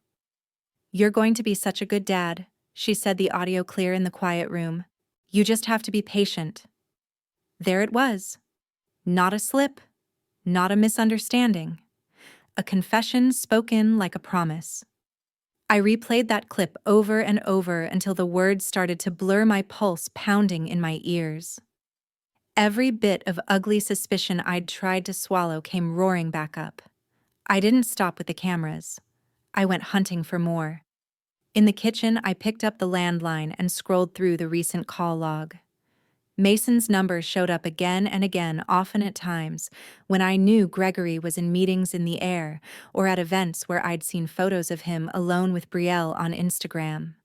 "You're going to be such a good dad," she said, the audio clear in the quiet room. "You just have to be patient." There it was. Not a slip, not a misunderstanding. A confession spoken like a promise. I replayed that clip over and over until the words started to blur, my pulse pounding in my ears. Every bit of ugly suspicion I'd tried to swallow came roaring back up. I didn't stop with the cameras. I went hunting for more. In the kitchen, I picked up the landline and scrolled through the recent call log. Mason's number showed up again and again, often at times when I knew Gregory was in meetings in the air or at events where I'd seen photos of him alone with Brielle on Instagram.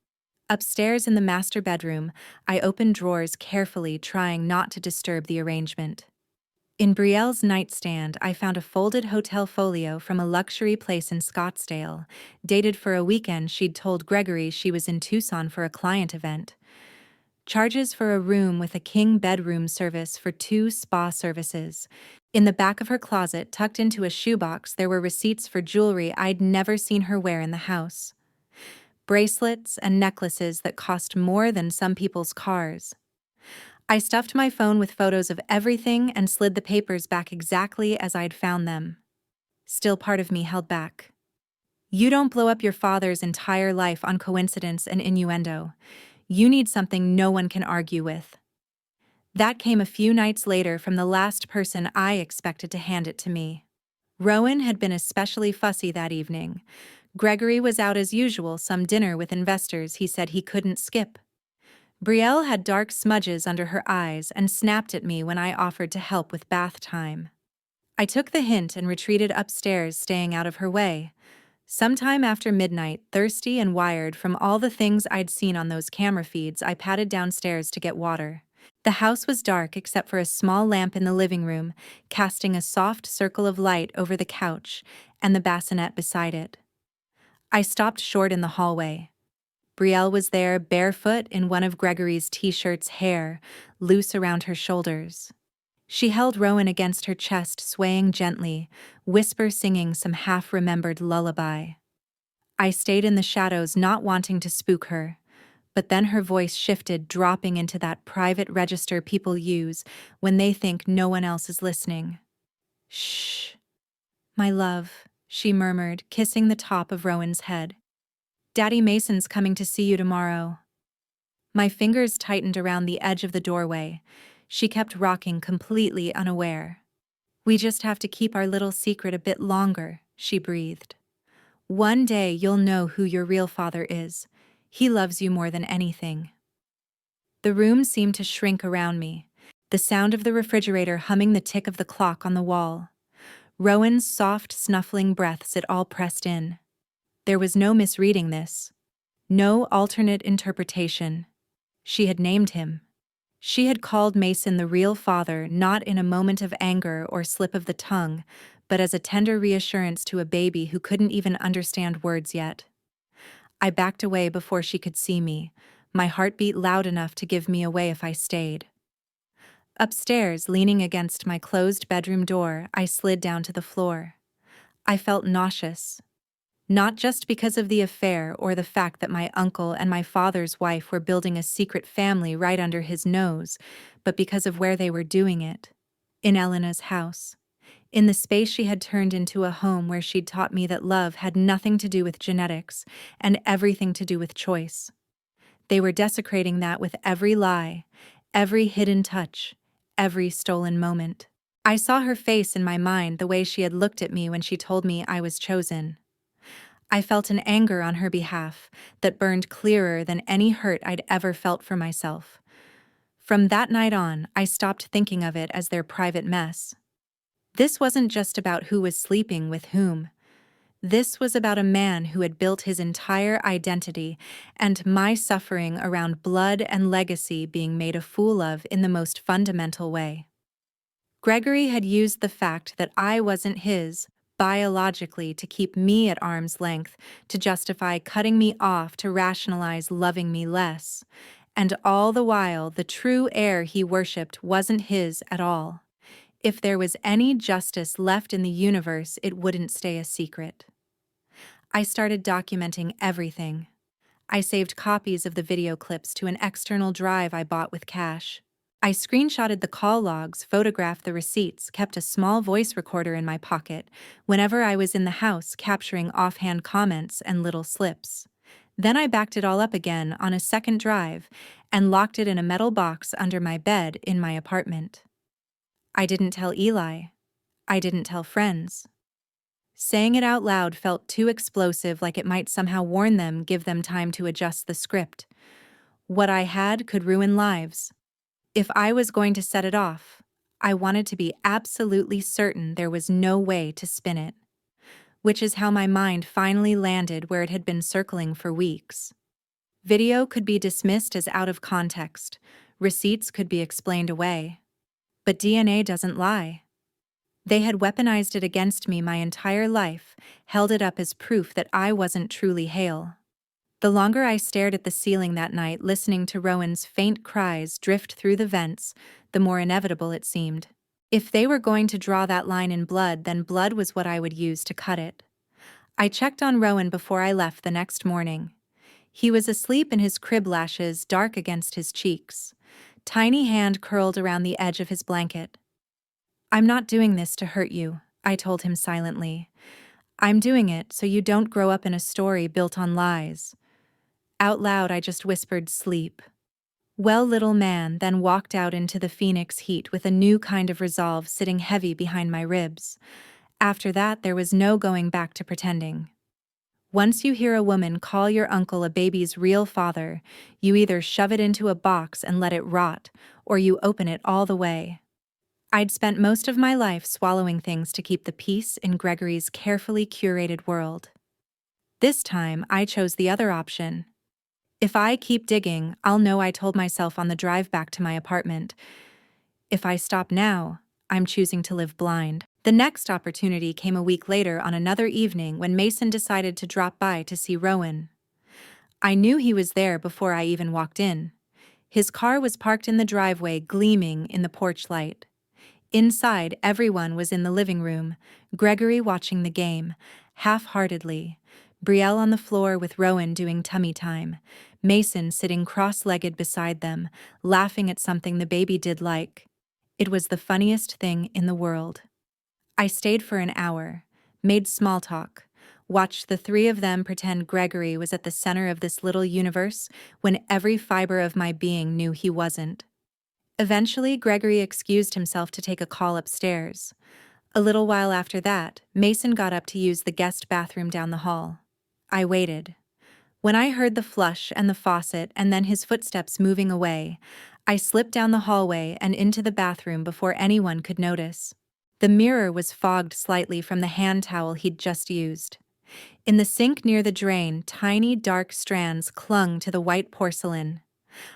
Upstairs in the master bedroom, I opened drawers carefully, trying not to disturb the arrangement. In Brielle's nightstand, I found a folded hotel folio from a luxury place in Scottsdale, dated for a weekend she'd told Gregory she was in Tucson for a client event. Charges for a room with a king bedroom service for 2 spa services. In the back of her closet, tucked into a shoebox, there were receipts for jewelry I'd never seen her wear in the house. Bracelets and necklaces that cost more than some people's cars. I stuffed my phone with photos of everything and slid the papers back exactly as I'd found them. Still, part of me held back. You don't blow up your father's entire life on coincidence and innuendo. You need something no one can argue with. That came a few nights later from the last person I expected to hand it to me. Rowan had been especially fussy that evening. Gregory was out as usual, some dinner with investors he said he couldn't skip. Brielle had dark smudges under her eyes and snapped at me when I offered to help with bath time. I took the hint and retreated upstairs, staying out of her way. Sometime after midnight, thirsty and wired from all the things I'd seen on those camera feeds, I padded downstairs to get water. The house was dark except for a small lamp in the living room, casting a soft circle of light over the couch and the bassinet beside it. I stopped short in the hallway. Brielle was there, barefoot in one of Gregory's t-shirts, hair loose around her shoulders. She held Rowan against her chest, swaying gently, whisper singing some half-remembered lullaby. I stayed in the shadows, not wanting to spook her, but then her voice shifted, dropping into that private register people use when they think no one else is listening. "Shh, my love," she murmured, kissing the top of Rowan's head. "Daddy Mason's coming to see you tomorrow." My fingers tightened around the edge of the doorway. She kept rocking, completely unaware. "We just have to keep our little secret a bit longer," she breathed. "One day you'll know who your real father is. He loves you more than anything." The room seemed to shrink around me, the sound of the refrigerator humming, the tick of the clock on the wall. Rowan's soft, snuffling breaths, it all pressed in. There was no misreading this. No alternate interpretation. She had named him. She had called Mason the real father, not in a moment of anger or slip of the tongue, but as a tender reassurance to a baby who couldn't even understand words yet. I backed away before she could see me, my heartbeat loud enough to give me away if I stayed. Upstairs, leaning against my closed bedroom door, I slid down to the floor. I felt nauseous. Not just because of the affair or the fact that my uncle and my father's wife were building a secret family right under his nose, but because of where they were doing it. In Elena's house. In the space she had turned into a home where she'd taught me that love had nothing to do with genetics and everything to do with choice. They were desecrating that with every lie, every hidden touch, every stolen moment. I saw her face in my mind, the way she had looked at me when she told me I was chosen. I felt an anger on her behalf that burned clearer than any hurt I'd ever felt for myself. From that night on, I stopped thinking of it as their private mess. This wasn't just about who was sleeping with whom. This was about a man who had built his entire identity and my suffering around blood and legacy being made a fool of in the most fundamental way. Gregory had used the fact that I wasn't his biologically to keep me at arm's length, to justify cutting me off, to rationalize loving me less. And all the while, the true heir he worshipped wasn't his at all. If there was any justice left in the universe, it wouldn't stay a secret. I started documenting everything. I saved copies of the video clips to an external drive I bought with cash. I screenshotted the call logs, photographed the receipts, kept a small voice recorder in my pocket whenever I was in the house, capturing offhand comments and little slips. Then I backed it all up again on a second drive and locked it in a metal box under my bed in my apartment. I didn't tell Eli. I didn't tell friends. Saying it out loud felt too explosive, like it might somehow warn them, give them time to adjust the script. What I had could ruin lives. If I was going to set it off, I wanted to be absolutely certain there was no way to spin it. Which is how my mind finally landed where it had been circling for weeks. Video could be dismissed as out of context. Receipts could be explained away. But DNA doesn't lie. They had weaponized it against me my entire life, held it up as proof that I wasn't truly Hale. The longer I stared at the ceiling that night, listening to Rowan's faint cries drift through the vents, the more inevitable it seemed. If they were going to draw that line in blood, then blood was what I would use to cut it. I checked on Rowan before I left the next morning. He was asleep in his crib, lashes dark against his cheeks. Tiny hand curled around the edge of his blanket. "I'm not doing this to hurt you," I told him silently. "I'm doing it so you don't grow up in a story built on lies." Out loud, I just whispered, "Sleep." "Well, little man," then walked out into the Phoenix heat with a new kind of resolve sitting heavy behind my ribs. After that, there was no going back to pretending. Once you hear a woman call your uncle a baby's real father, you either shove it into a box and let it rot, or you open it all the way. I'd spent most of my life swallowing things to keep the peace in Gregory's carefully curated world. This time, I chose the other option. If I keep digging, I'll know I told myself on the drive back to my apartment. If I stop now, I'm choosing to live blind. The next opportunity came a week later on another evening when Mason decided to drop by to see Rowan. I knew he was there before I even walked in. His car was parked in the driveway, gleaming in the porch light. Inside, everyone was in the living room, Gregory watching the game, half-heartedly, Brielle on the floor with Rowan doing tummy time, Mason sitting cross-legged beside them, laughing at something the baby did like. It was the funniest thing in the world. I stayed for an hour, made small talk, watched the three of them pretend Gregory was at the center of this little universe when every fiber of my being knew he wasn't. Eventually, Gregory excused himself to take a call upstairs. A little while after that, Mason got up to use the guest bathroom down the hall. I waited. When I heard the flush and the faucet and then his footsteps moving away, I slipped down the hallway and into the bathroom before anyone could notice. The mirror was fogged slightly from the hand towel he'd just used. In the sink near the drain, tiny dark strands clung to the white porcelain.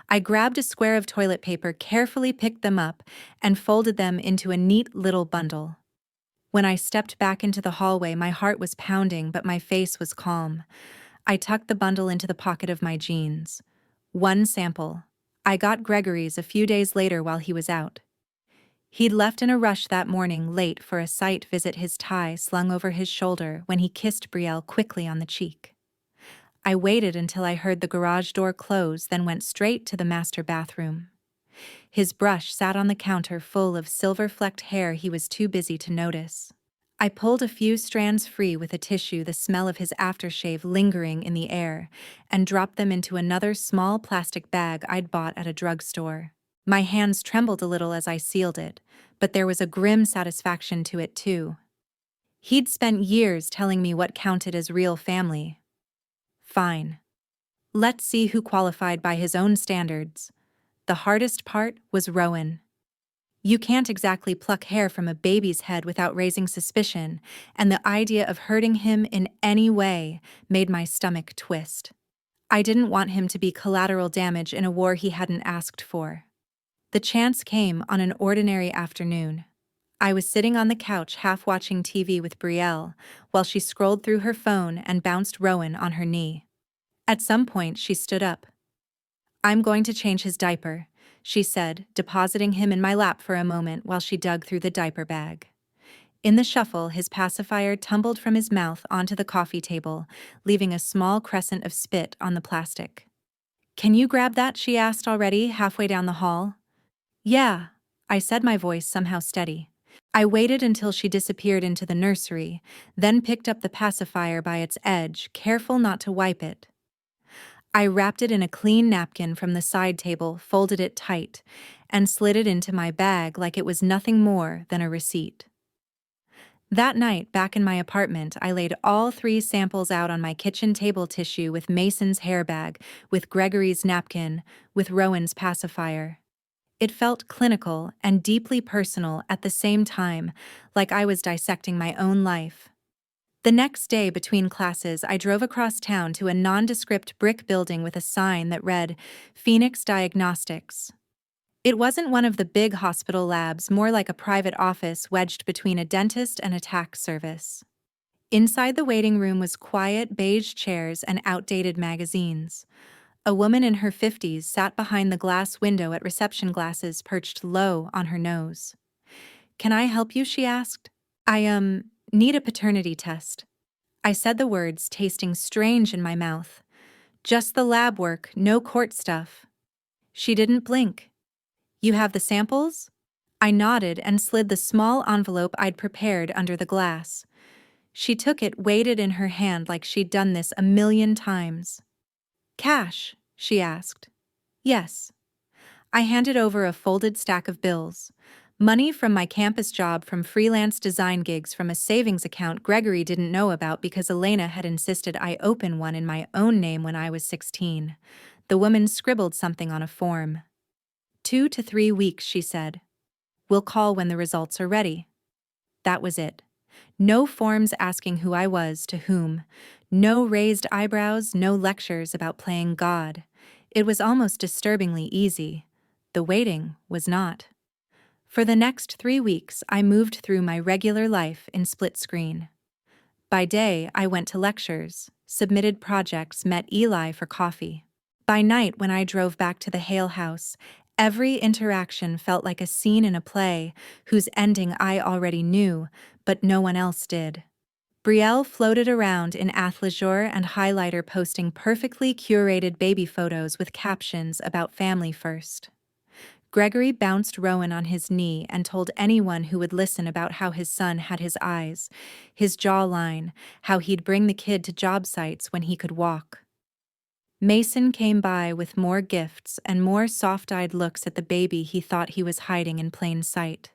I grabbed a square of toilet paper, carefully picked them up, and folded them into a neat little bundle. When I stepped back into the hallway, my heart was pounding, but my face was calm. I tucked the bundle into the pocket of my jeans. One sample. I got Gregory's a few days later while he was out. He'd left in a rush that morning, late for a site visit, his tie slung over his shoulder when he kissed Brielle quickly on the cheek. I waited until I heard the garage door close, then went straight to the master bathroom. His brush sat on the counter full of silver-flecked hair he was too busy to notice. I pulled a few strands free with a tissue, the smell of his aftershave lingering in the air, and dropped them into another small plastic bag I'd bought at a drugstore. My hands trembled a little as I sealed it, but there was a grim satisfaction to it too. He'd spent years telling me what counted as real family. Fine. Let's see who qualified by his own standards. The hardest part was Rowan. You can't exactly pluck hair from a baby's head without raising suspicion, and the idea of hurting him in any way made my stomach twist. I didn't want him to be collateral damage in a war he hadn't asked for. The chance came on an ordinary afternoon. I was sitting on the couch half watching TV with Brielle, while she scrolled through her phone and bounced Rowan on her knee. At some point, she stood up. "I'm going to change his diaper," she said, depositing him in my lap for a moment while she dug through the diaper bag. In the shuffle, his pacifier tumbled from his mouth onto the coffee table, leaving a small crescent of spit on the plastic. "Can you grab that?" she asked already, halfway down the hall. "Yeah," I said, my voice somehow steady. I waited until she disappeared into the nursery, then picked up the pacifier by its edge, careful not to wipe it. I wrapped it in a clean napkin from the side table, folded it tight, and slid it into my bag like it was nothing more than a receipt. That night, back in my apartment, I laid all 3 samples out on my kitchen table tissue, with Mason's hairbag, with Gregory's napkin, with Rowan's pacifier. It felt clinical and deeply personal at the same time, like I was dissecting my own life. The next day, between classes, I drove across town to a nondescript brick building with a sign that read, "Phoenix Diagnostics." It wasn't one of the big hospital labs, more like a private office wedged between a dentist and a tax service. Inside the waiting room was quiet beige chairs and outdated magazines. A woman in her 50s sat behind the glass window at reception, glasses perched low on her nose. "Can I help you?" she asked. "I need a paternity test." I said the words, tasting strange in my mouth. "Just the lab work, no court stuff." She didn't blink. "You have the samples?" I nodded and slid the small envelope I'd prepared under the glass. She took it, weighed it in her hand like she'd done this a million times. "Cash?" she asked. "Yes." I handed over a folded stack of bills. Money from my campus job, from freelance design gigs, from a savings account Gregory didn't know about because Elena had insisted I open one in my own name when I was 16. The woman scribbled something on a form. 2 to 3 weeks, she said. We'll call when the results are ready. That was it. No forms asking who I was to whom. No raised eyebrows, no lectures about playing God. It was almost disturbingly easy. The waiting was not. For the next 3 weeks, I moved through my regular life in split screen. By day, I went to lectures, submitted projects, met Eli for coffee. By night, when I drove back to the Hale house, every interaction felt like a scene in a play whose ending I already knew, but no one else did. Brielle floated around in athleisure and highlighter, posting perfectly curated baby photos with captions about family first. Gregory bounced Rowan on his knee and told anyone who would listen about how his son had his eyes, his jawline, how he'd bring the kid to job sites when he could walk. Mason came by with more gifts and more soft-eyed looks at the baby he thought he was hiding in plain sight.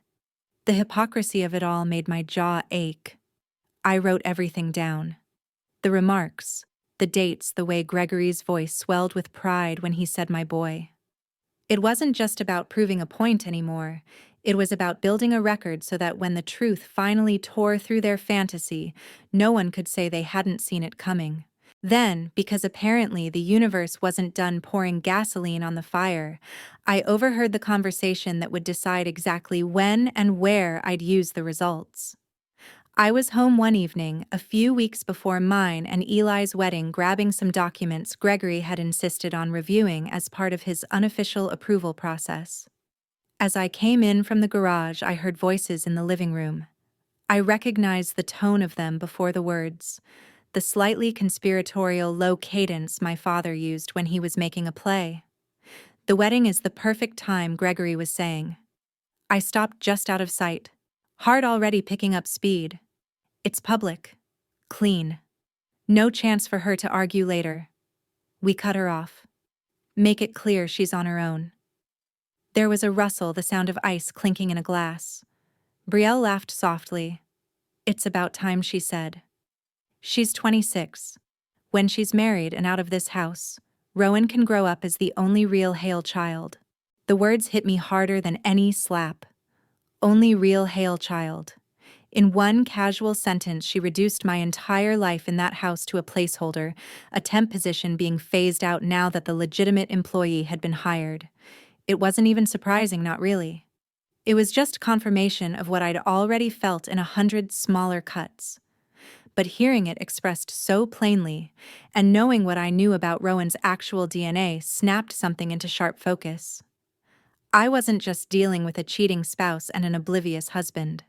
The hypocrisy of it all made my jaw ache. I wrote everything down. The remarks, the dates, the way Gregory's voice swelled with pride when he said my boy. It wasn't just about proving a point anymore. It was about building a record so that when the truth finally tore through their fantasy, no one could say they hadn't seen it coming. Then, because apparently the universe wasn't done pouring gasoline on the fire, I overheard the conversation that would decide exactly when and where I'd use the results. I was home one evening, a few weeks before mine and Eli's wedding, grabbing some documents Gregory had insisted on reviewing as part of his unofficial approval process. As I came in from the garage, I heard voices in the living room. I recognized the tone of them before the words, the slightly conspiratorial low cadence my father used when he was making a play. The wedding is the perfect time, Gregory was saying. I stopped just out of sight, heart already picking up speed. It's public. Clean. No chance for her to argue later. We cut her off. Make it clear she's on her own. There was a rustle, the sound of ice clinking in a glass. Brielle laughed softly. It's about time, she said. She's 26. When she's married and out of this house, Rowan can grow up as the only real Hale child. The words hit me harder than any slap. Only real Hale child. In one casual sentence, she reduced my entire life in that house to a placeholder, a temp position being phased out now that the legitimate employee had been hired. It wasn't even surprising, not really. It was just confirmation of what I'd already felt in 100 smaller cuts. But hearing it expressed so plainly, and knowing what I knew about Rowan's actual DNA snapped something into sharp focus. I wasn't just dealing with a cheating spouse and an oblivious husband.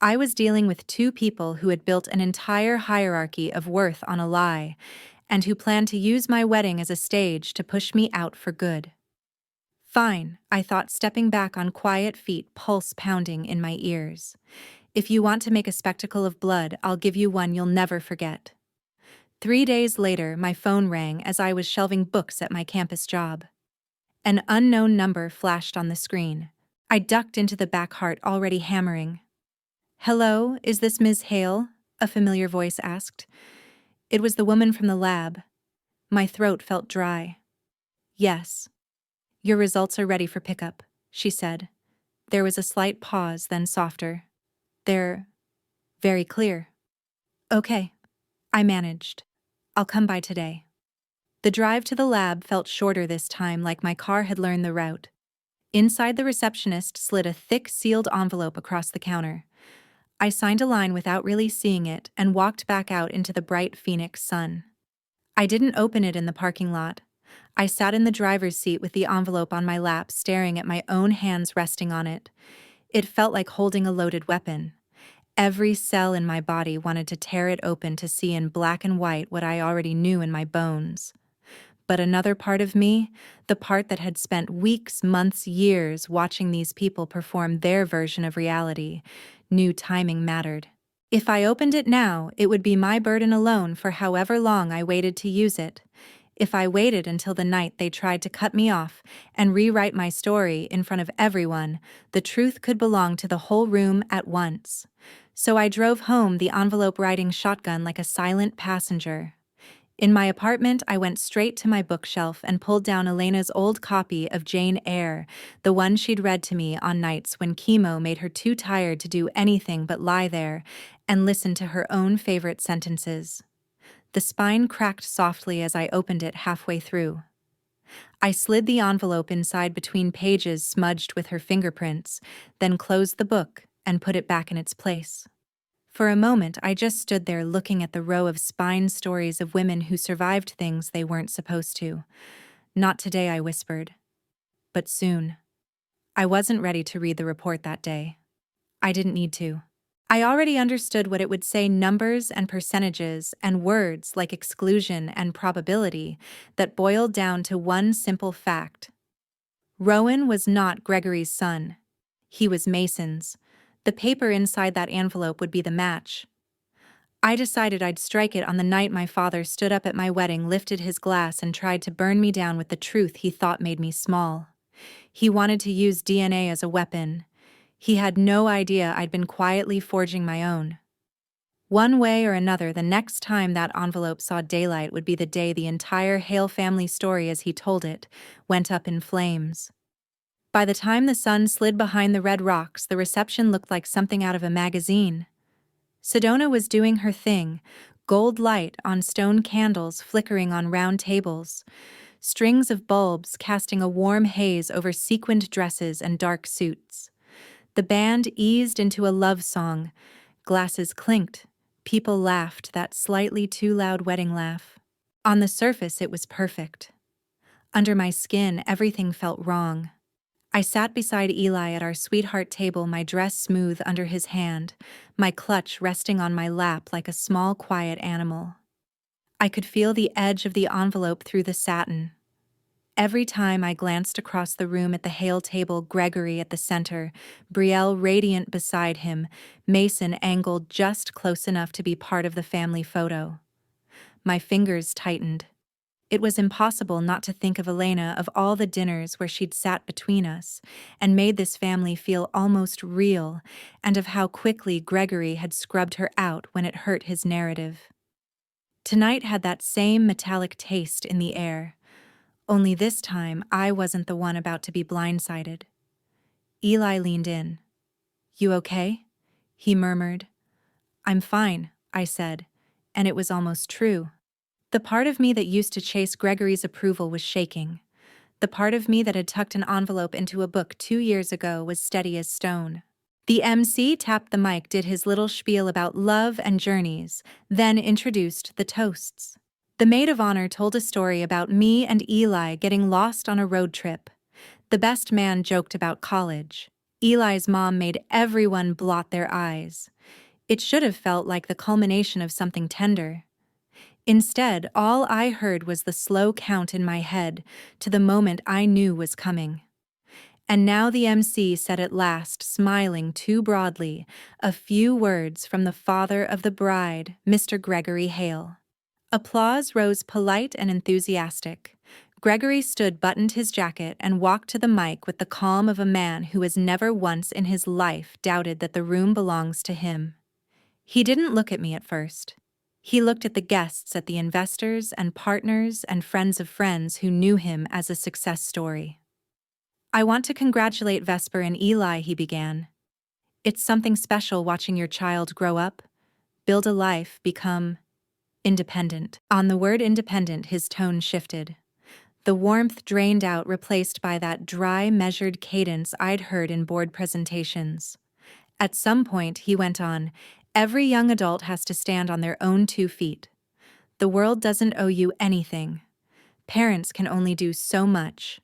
I was dealing with two people who had built an entire hierarchy of worth on a lie, and who planned to use my wedding as a stage to push me out for good. Fine, I thought, stepping back on quiet feet, pulse pounding in my ears. If you want to make a spectacle of blood, I'll give you one you'll never forget. 3 days later, my phone rang as I was shelving books at my campus job. An unknown number flashed on the screen. I ducked into the back, heart already hammering. Hello, is this Ms. Hale? A familiar voice asked. It was the woman from the lab. My throat felt dry. Yes. Your results are ready for pickup, she said. There was a slight pause, then softer. They're very clear. Okay. I managed. I'll come by today. The drive to the lab felt shorter this time, like my car had learned the route. Inside, the receptionist slid a thick sealed envelope across the counter. I signed a line without really seeing it and walked back out into the bright Phoenix sun. I didn't open it in the parking lot. I sat in the driver's seat with the envelope on my lap, staring at my own hands resting on it. It felt like holding a loaded weapon. Every cell in my body wanted to tear it open to see in black and white what I already knew in my bones. But another part of me, the part that had spent weeks, months, years watching these people perform their version of reality, knew timing mattered. If I opened it now, it would be my burden alone for however long I waited to use it. If I waited until the night they tried to cut me off and rewrite my story in front of everyone, the truth could belong to the whole room at once. So I drove home, the envelope riding shotgun like a silent passenger. In my apartment, I went straight to my bookshelf and pulled down Elena's old copy of Jane Eyre, the one she'd read to me on nights when chemo made her too tired to do anything but lie there and listen to her own favorite sentences. The spine cracked softly as I opened it halfway through. I slid the envelope inside between pages smudged with her fingerprints, then closed the book and put it back in its place. For a moment, I just stood there looking at the row of spine stories of women who survived things they weren't supposed to. Not today, I whispered. But soon. I wasn't ready to read the report that day. I didn't need to. I already understood what it would say, numbers and percentages and words like exclusion and probability that boiled down to one simple fact. Rowan was not Gregory's son. He was Mason's. The paper inside that envelope would be the match. I decided I'd strike it on the night my father stood up at my wedding, lifted his glass, and tried to burn me down with the truth he thought made me small. He wanted to use DNA as a weapon. He had no idea I'd been quietly forging my own. One way or another, the next time that envelope saw daylight would be the day the entire Hale family story, as he told it, went up in flames. By the time the sun slid behind the red rocks, the reception looked like something out of a magazine. Sedona was doing her thing, gold light on stone candles flickering on round tables, strings of bulbs casting a warm haze over sequined dresses and dark suits. The band eased into a love song. Glasses clinked. People laughed, that slightly too loud wedding laugh. On the surface, it was perfect. Under my skin, everything felt wrong. I sat beside Eli at our sweetheart table, my dress smooth under his hand, my clutch resting on my lap like a small, quiet animal. I could feel the edge of the envelope through the satin. Every time I glanced across the room at the Hale table, Gregory at the center, Brielle radiant beside him, Mason angled just close enough to be part of the family photo. My fingers tightened. It was impossible not to think of Elena, of all the dinners where she'd sat between us and made this family feel almost real, and of how quickly Gregory had scrubbed her out when it hurt his narrative. Tonight had that same metallic taste in the air, only this time I wasn't the one about to be blindsided. Eli leaned in. "You okay?" he murmured. "I'm fine," I said, and it was almost true. The part of me that used to chase Gregory's approval was shaking. The part of me that had tucked an envelope into a book 2 years ago was steady as stone. The MC tapped the mic, did his little spiel about love and journeys, then introduced the toasts. The maid of honor told a story about me and Eli getting lost on a road trip. The best man joked about college. Eli's mom made everyone blot their eyes. It should have felt like the culmination of something tender. Instead, all I heard was the slow count in my head to the moment I knew was coming. And now the MC said at last, smiling too broadly, a few words from the father of the bride, Mr. Gregory Hale. Applause rose polite and enthusiastic. Gregory stood, buttoned his jacket, and walked to the mic with the calm of a man who has never once in his life doubted that the room belongs to him. He didn't look at me at first. He looked at the guests, at the investors and partners and friends of friends who knew him as a success story. "I want to congratulate Vesper and Eli," he began. "It's something special watching your child grow up, build a life, become independent." On the word independent, his tone shifted. The warmth drained out, replaced by that dry, measured cadence I'd heard in board presentations. At some point, he went on, "Every young adult has to stand on their own 2 feet. The world doesn't owe you anything. Parents can only do so much."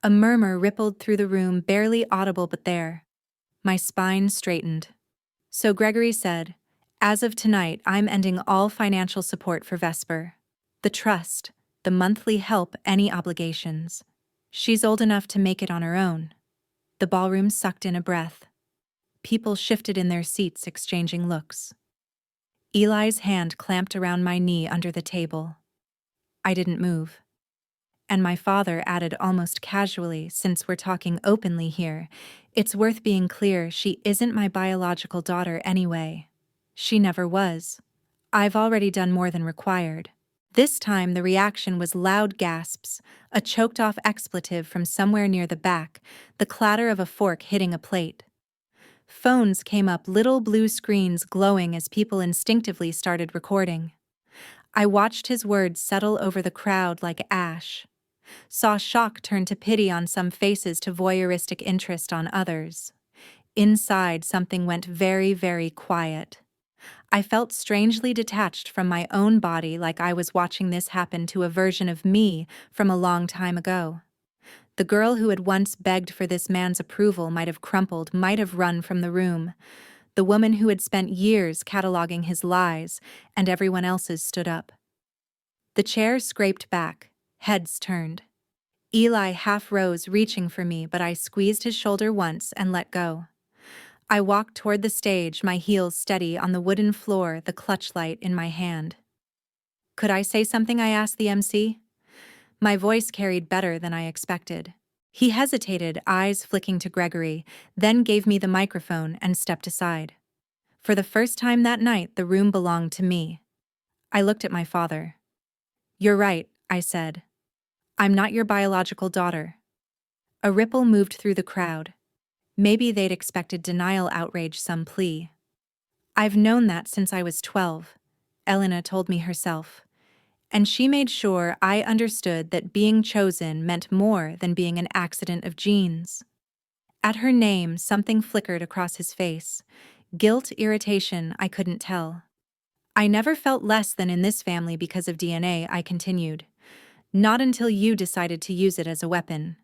A murmur rippled through the room, barely audible, but there. My spine straightened. So Gregory said, "As of tonight, I'm ending all financial support for Vesper. The trust, the monthly help, any obligations. She's old enough to make it on her own." The ballroom sucked in a breath. People shifted in their seats, exchanging looks. Eli's hand clamped around my knee under the table. I didn't move. And my father added almost casually, since we're talking openly here, it's worth being clear she isn't my biological daughter anyway. She never was. I've already done more than required. This time the reaction was loud gasps, a choked-off expletive from somewhere near the back, the clatter of a fork hitting a plate. Phones came up, little blue screens glowing as people instinctively started recording. I watched his words settle over the crowd like ash. Saw shock turn to pity on some faces to voyeuristic interest on others. Inside, something went very, very quiet. I felt strangely detached from my own body, like I was watching this happen to a version of me from a long time ago. The girl who had once begged for this man's approval might have crumpled, might have run from the room. The woman who had spent years cataloging his lies, and everyone else's stood up. The chair scraped back, heads turned. Eli half rose, reaching for me, but I squeezed his shoulder once and let go. I walked toward the stage, my heels steady on the wooden floor, the clutch light in my hand. Could I say something? I asked the MC. My voice carried better than I expected. He hesitated, eyes flicking to Gregory, then gave me the microphone and stepped aside. For the first time that night, the room belonged to me. I looked at my father. You're right, I said. I'm not your biological daughter. A ripple moved through the crowd. Maybe they'd expected denial, outrage, some plea. I've known that since I was 12, Elena told me herself. And she made sure I understood that being chosen meant more than being an accident of genes. At her name, something flickered across his face. Guilt, irritation, I couldn't tell. I never felt less than in this family because of DNA, I continued. Not until you decided to use it as a weapon.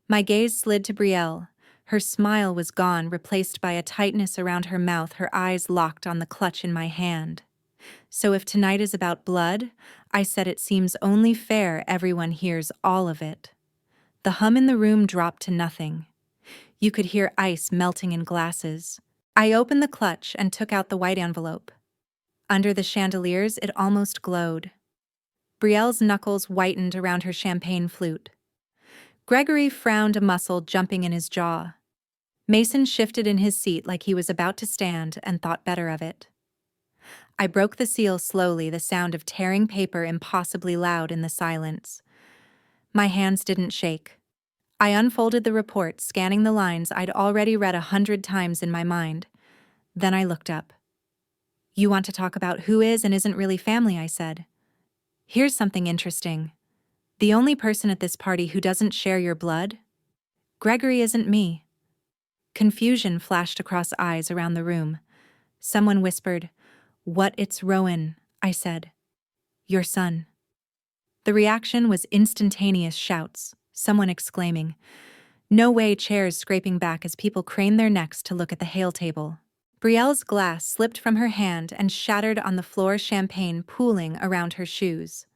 My gaze slid to Brielle. Her smile was gone, replaced by a tightness around her mouth, her eyes locked on the clutch in my hand. So if tonight is about blood, I said, it seems only fair everyone hears all of it. The hum in the room dropped to nothing. You could hear ice melting in glasses. I opened the clutch and took out the white envelope. Under the chandeliers, it almost glowed. Brielle's knuckles whitened around her champagne flute. Gregory frowned, a muscle jumping in his jaw. Mason shifted in his seat like he was about to stand and thought better of it. I broke the seal slowly, the sound of tearing paper impossibly loud in the silence. My hands didn't shake. I unfolded the report, scanning the lines I'd already read 100 times in my mind. Then I looked up. You want to talk about who is and isn't really family, I said. Here's something interesting. The only person at this party who doesn't share your blood? Gregory isn't me. Confusion flashed across eyes around the room. Someone whispered, What, it's Rowan, I said. Your son. The reaction was instantaneous. Shouts, someone exclaiming, No way, chairs scraping back as people craned their necks to look at the Hale table. Brielle's glass slipped from her hand and shattered on the floor, champagne pooling around her shoes.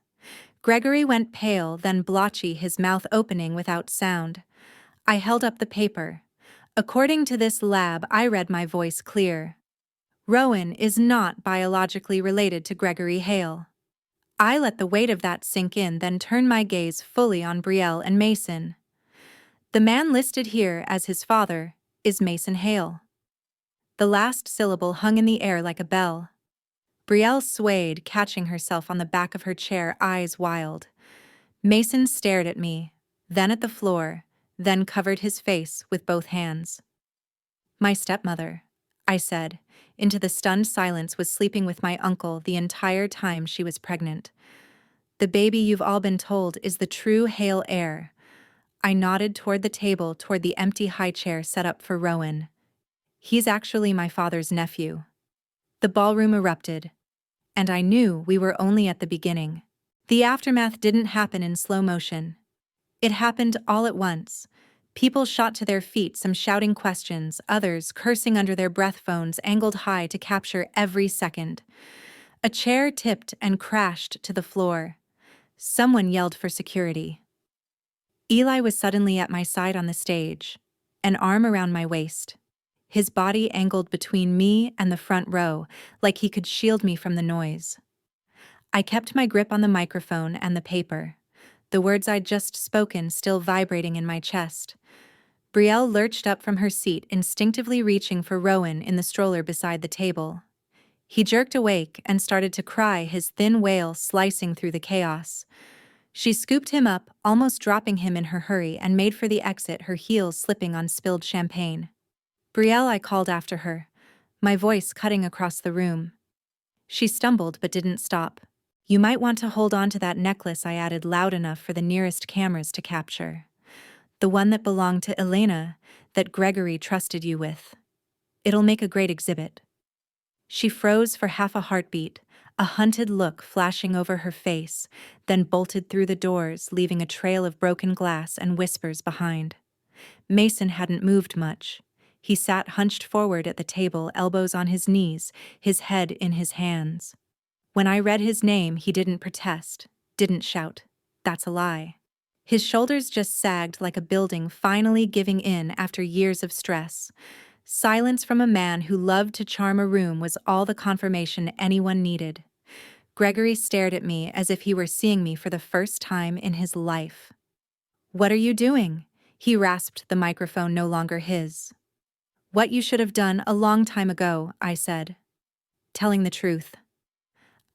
Gregory went pale, then blotchy, his mouth opening without sound. I held up the paper. According to this lab, I read, my voice clear. Rowan is not biologically related to Gregory Hale. I let the weight of that sink in, then turned my gaze fully on Brielle and Mason. The man listed here as his father is Mason Hale. The last syllable hung in the air like a bell. Brielle swayed, catching herself on the back of her chair, eyes wild. Mason stared at me, then at the floor, then covered his face with both hands. My stepmother, I said, into the stunned silence, was sleeping with my uncle the entire time she was pregnant. The baby you've all been told is the true Hale heir. I nodded toward the table, toward the empty high chair set up for Rowan. He's actually my father's nephew. The ballroom erupted, and I knew we were only at the beginning. The aftermath didn't happen in slow motion. It happened all at once. People shot to their feet, some shouting questions, others cursing under their breath, phones angled high to capture every second. A chair tipped and crashed to the floor. Someone yelled for security. Eli was suddenly at my side on the stage, an arm around my waist. His body angled between me and the front row, like he could shield me from the noise. I kept my grip on the microphone and the paper, the words I'd just spoken still vibrating in my chest. Brielle lurched up from her seat, instinctively reaching for Rowan in the stroller beside the table. He jerked awake and started to cry, his thin wail slicing through the chaos. She scooped him up, almost dropping him in her hurry, and made for the exit, her heels slipping on spilled champagne. "Brielle," I called after her, my voice cutting across the room. She stumbled but didn't stop. "You might want to hold on to that necklace," I added loud enough for the nearest cameras to capture. "The one that belonged to Elena, that Gregory trusted you with. It'll make a great exhibit." She froze for half a heartbeat, a hunted look flashing over her face, then bolted through the doors, leaving a trail of broken glass and whispers behind. Mason hadn't moved much. He sat hunched forward at the table, elbows on his knees, his head in his hands. When I read his name, he didn't protest, didn't shout. That's a lie. His shoulders just sagged like a building finally giving in after years of stress. Silence from a man who loved to charm a room was all the confirmation anyone needed. Gregory stared at me as if he were seeing me for the first time in his life. "What are you doing?" He rasped, the microphone no longer his. "What you should have done a long time ago," I said. "Telling the truth."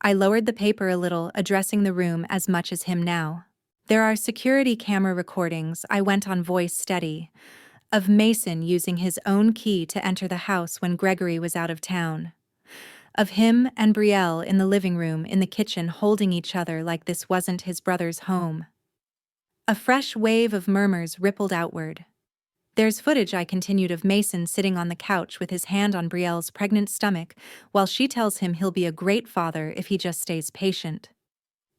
I lowered the paper a little, addressing the room as much as him now. "There are security camera recordings," I went on, voice steady, "of Mason using his own key to enter the house when Gregory was out of town. Of him and Brielle in the living room, in the kitchen, holding each other like this wasn't his brother's home." A fresh wave of murmurs rippled outward. "There's footage," I continued, "of Mason sitting on the couch with his hand on Brielle's pregnant stomach while she tells him he'll be a great father if he just stays patient.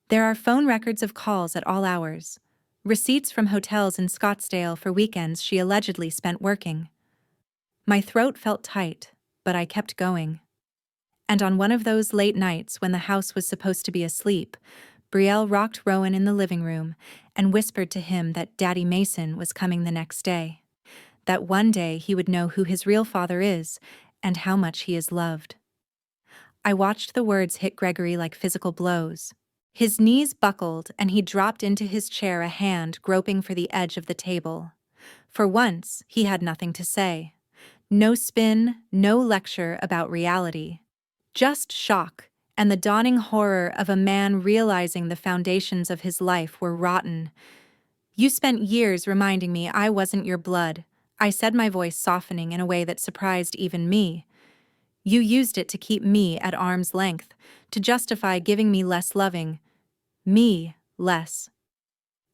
There are phone records of calls at all hours, receipts from hotels in Scottsdale for weekends she allegedly spent working." My throat felt tight, but I kept going. "And on one of those late nights when the house was supposed to be asleep, Brielle rocked Rowan in the living room and whispered to him that Daddy Mason was coming the next day. That one day he would know who his real father is and how much he is loved." I watched the words hit Gregory like physical blows. His knees buckled and he dropped into his chair, a hand groping for the edge of the table. For once, he had nothing to say. No spin, no lecture about reality. Just shock and the dawning horror of a man realizing the foundations of his life were rotten. "You spent years reminding me I wasn't your blood," I said, my voice softening in a way that surprised even me. "You used it to keep me at arm's length, to justify giving me less, loving me less.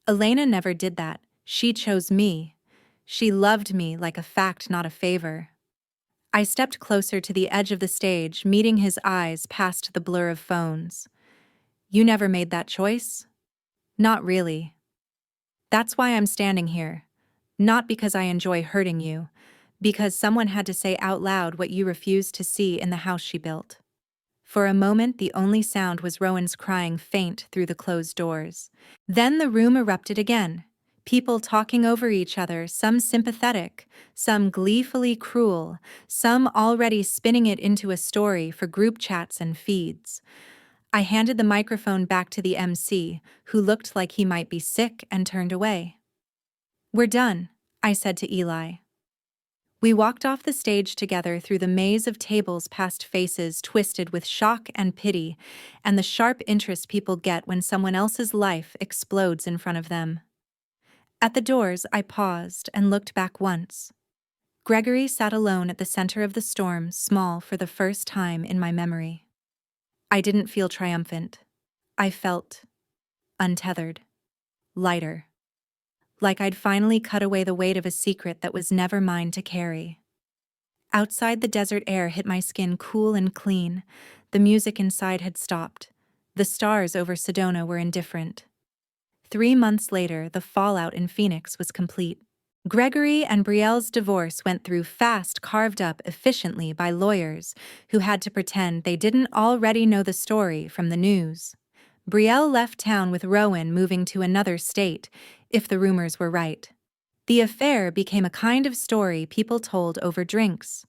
Elena never did that. She chose me. She loved me like a fact, not a favor." I stepped closer to the edge of the stage, meeting his eyes past the blur of phones. "You never made that choice?" "Not really. That's why I'm standing here. Not because I enjoy hurting you, because someone had to say out loud what you refused to see in the house she built." For a moment, the only sound was Rowan's crying, faint through the closed doors. Then the room erupted again. People talking over each other, some sympathetic, some gleefully cruel, some already spinning it into a story for group chats and feeds. I handed the microphone back to the MC, who looked like he might be sick, and turned away. "We're done," I said to Eli. We walked off the stage together through the maze of tables, past faces twisted with shock and pity, and the sharp interest people get when someone else's life explodes in front of them. At the doors, I paused and looked back once. Gregory sat alone at the center of the storm, small for the first time in my memory. I didn't feel triumphant. I felt untethered, lighter. Like I'd finally cut away the weight of a secret that was never mine to carry. Outside, the desert air hit my skin cool and clean. The music inside had stopped. The stars over Sedona were indifferent. 3 months later, the fallout in Phoenix was complete. Gregory and Brielle's divorce went through fast, carved up efficiently by lawyers who had to pretend they didn't already know the story from the news. Brielle left town with Rowan, moving to another state, if the rumors were right. The affair became a kind of story people told over drinks.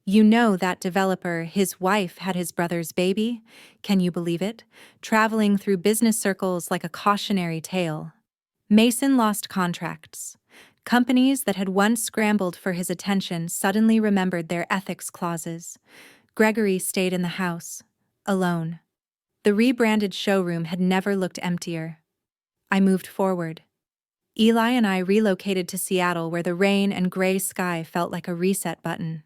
You know that developer, his wife had his brother's baby? Can you believe it? Traveling through business circles like a cautionary tale. Mason lost contracts. Companies that had once scrambled for his attention suddenly remembered their ethics clauses. Gregory stayed in the house, alone. The rebranded showroom had never looked emptier. I moved forward. Eli and I relocated to Seattle, where the rain and gray sky felt like a reset button.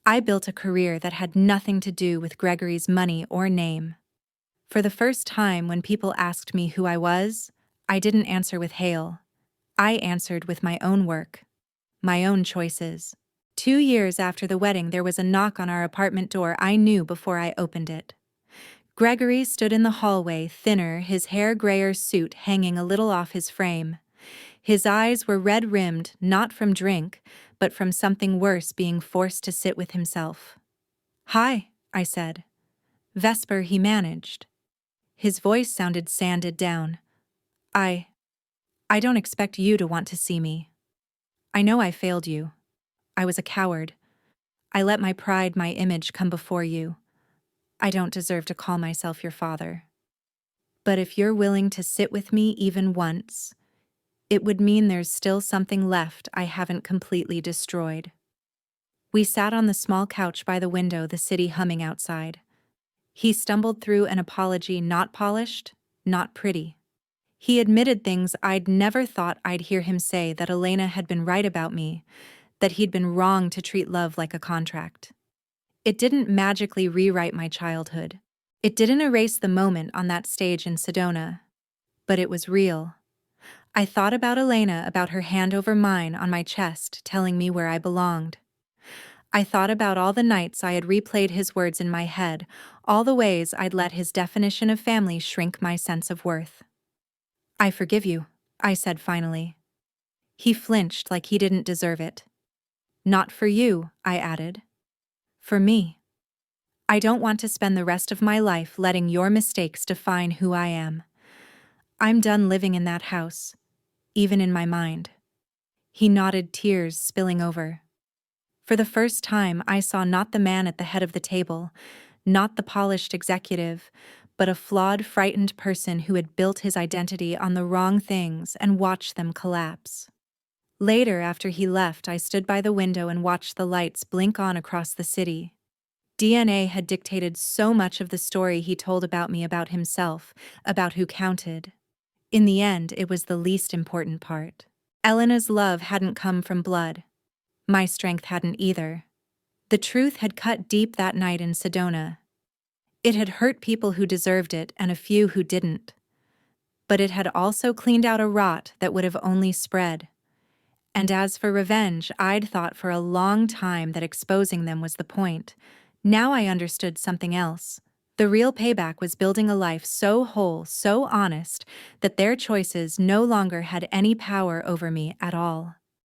I built a career that had nothing to do with Gregory's money or name. For the first time, when people asked me who I was, I didn't answer with hail. I answered with my own work, my own choices. 2 years after the wedding, there was a knock on our apartment door. I knew before I opened it. Gregory stood in the hallway, thinner, his hair grayer suit hanging a little off his frame. His eyes were red-rimmed, not from drink, but from something worse, being forced to sit with himself. "Hi," I said. "Vesper," he managed. His voice sounded sanded down. I don't expect you to want to see me. I know I failed you. I was a coward. I let my pride, my image come before you. I don't deserve to call myself your father. But if you're willing to sit with me even once, it would mean there's still something left I haven't completely destroyed." We sat on the small couch by the window, the city humming outside. He stumbled through an apology, not polished, not pretty. He admitted things I'd never thought I'd hear him say: that Elena had been right about me, that he'd been wrong to treat love like a contract. It didn't magically rewrite my childhood. It didn't erase the moment on that stage in Sedona. But it was real. I thought about Elena, about her hand over mine on my chest, telling me where I belonged. I thought about all the nights I had replayed his words in my head, all the ways I'd let his definition of family shrink my sense of worth. "I forgive you," I said finally. He flinched like he didn't deserve it. "Not for you," I added. "For me. I don't want to spend the rest of my life letting your mistakes define who I am. I'm done living in that house, even in my mind." He nodded, tears spilling over. For the first time, I saw not the man at the head of the table, not the polished executive, but a flawed, frightened person who had built his identity on the wrong things and watched them collapse. Later, after he left, I stood by the window and watched the lights blink on across the city. DNA had dictated so much of the story he told about me, about himself, about who counted. In the end, it was the least important part. Elena's love hadn't come from blood. My strength hadn't either. The truth had cut deep that night in Sedona. It had hurt people who deserved it and a few who didn't. But it had also cleaned out a rot that would have only spread. And as for revenge, I'd thought for a long time that exposing them was the point. Now I understood something else. The real payback was building a life so whole, so honest, that their choices no longer had any power over me at all.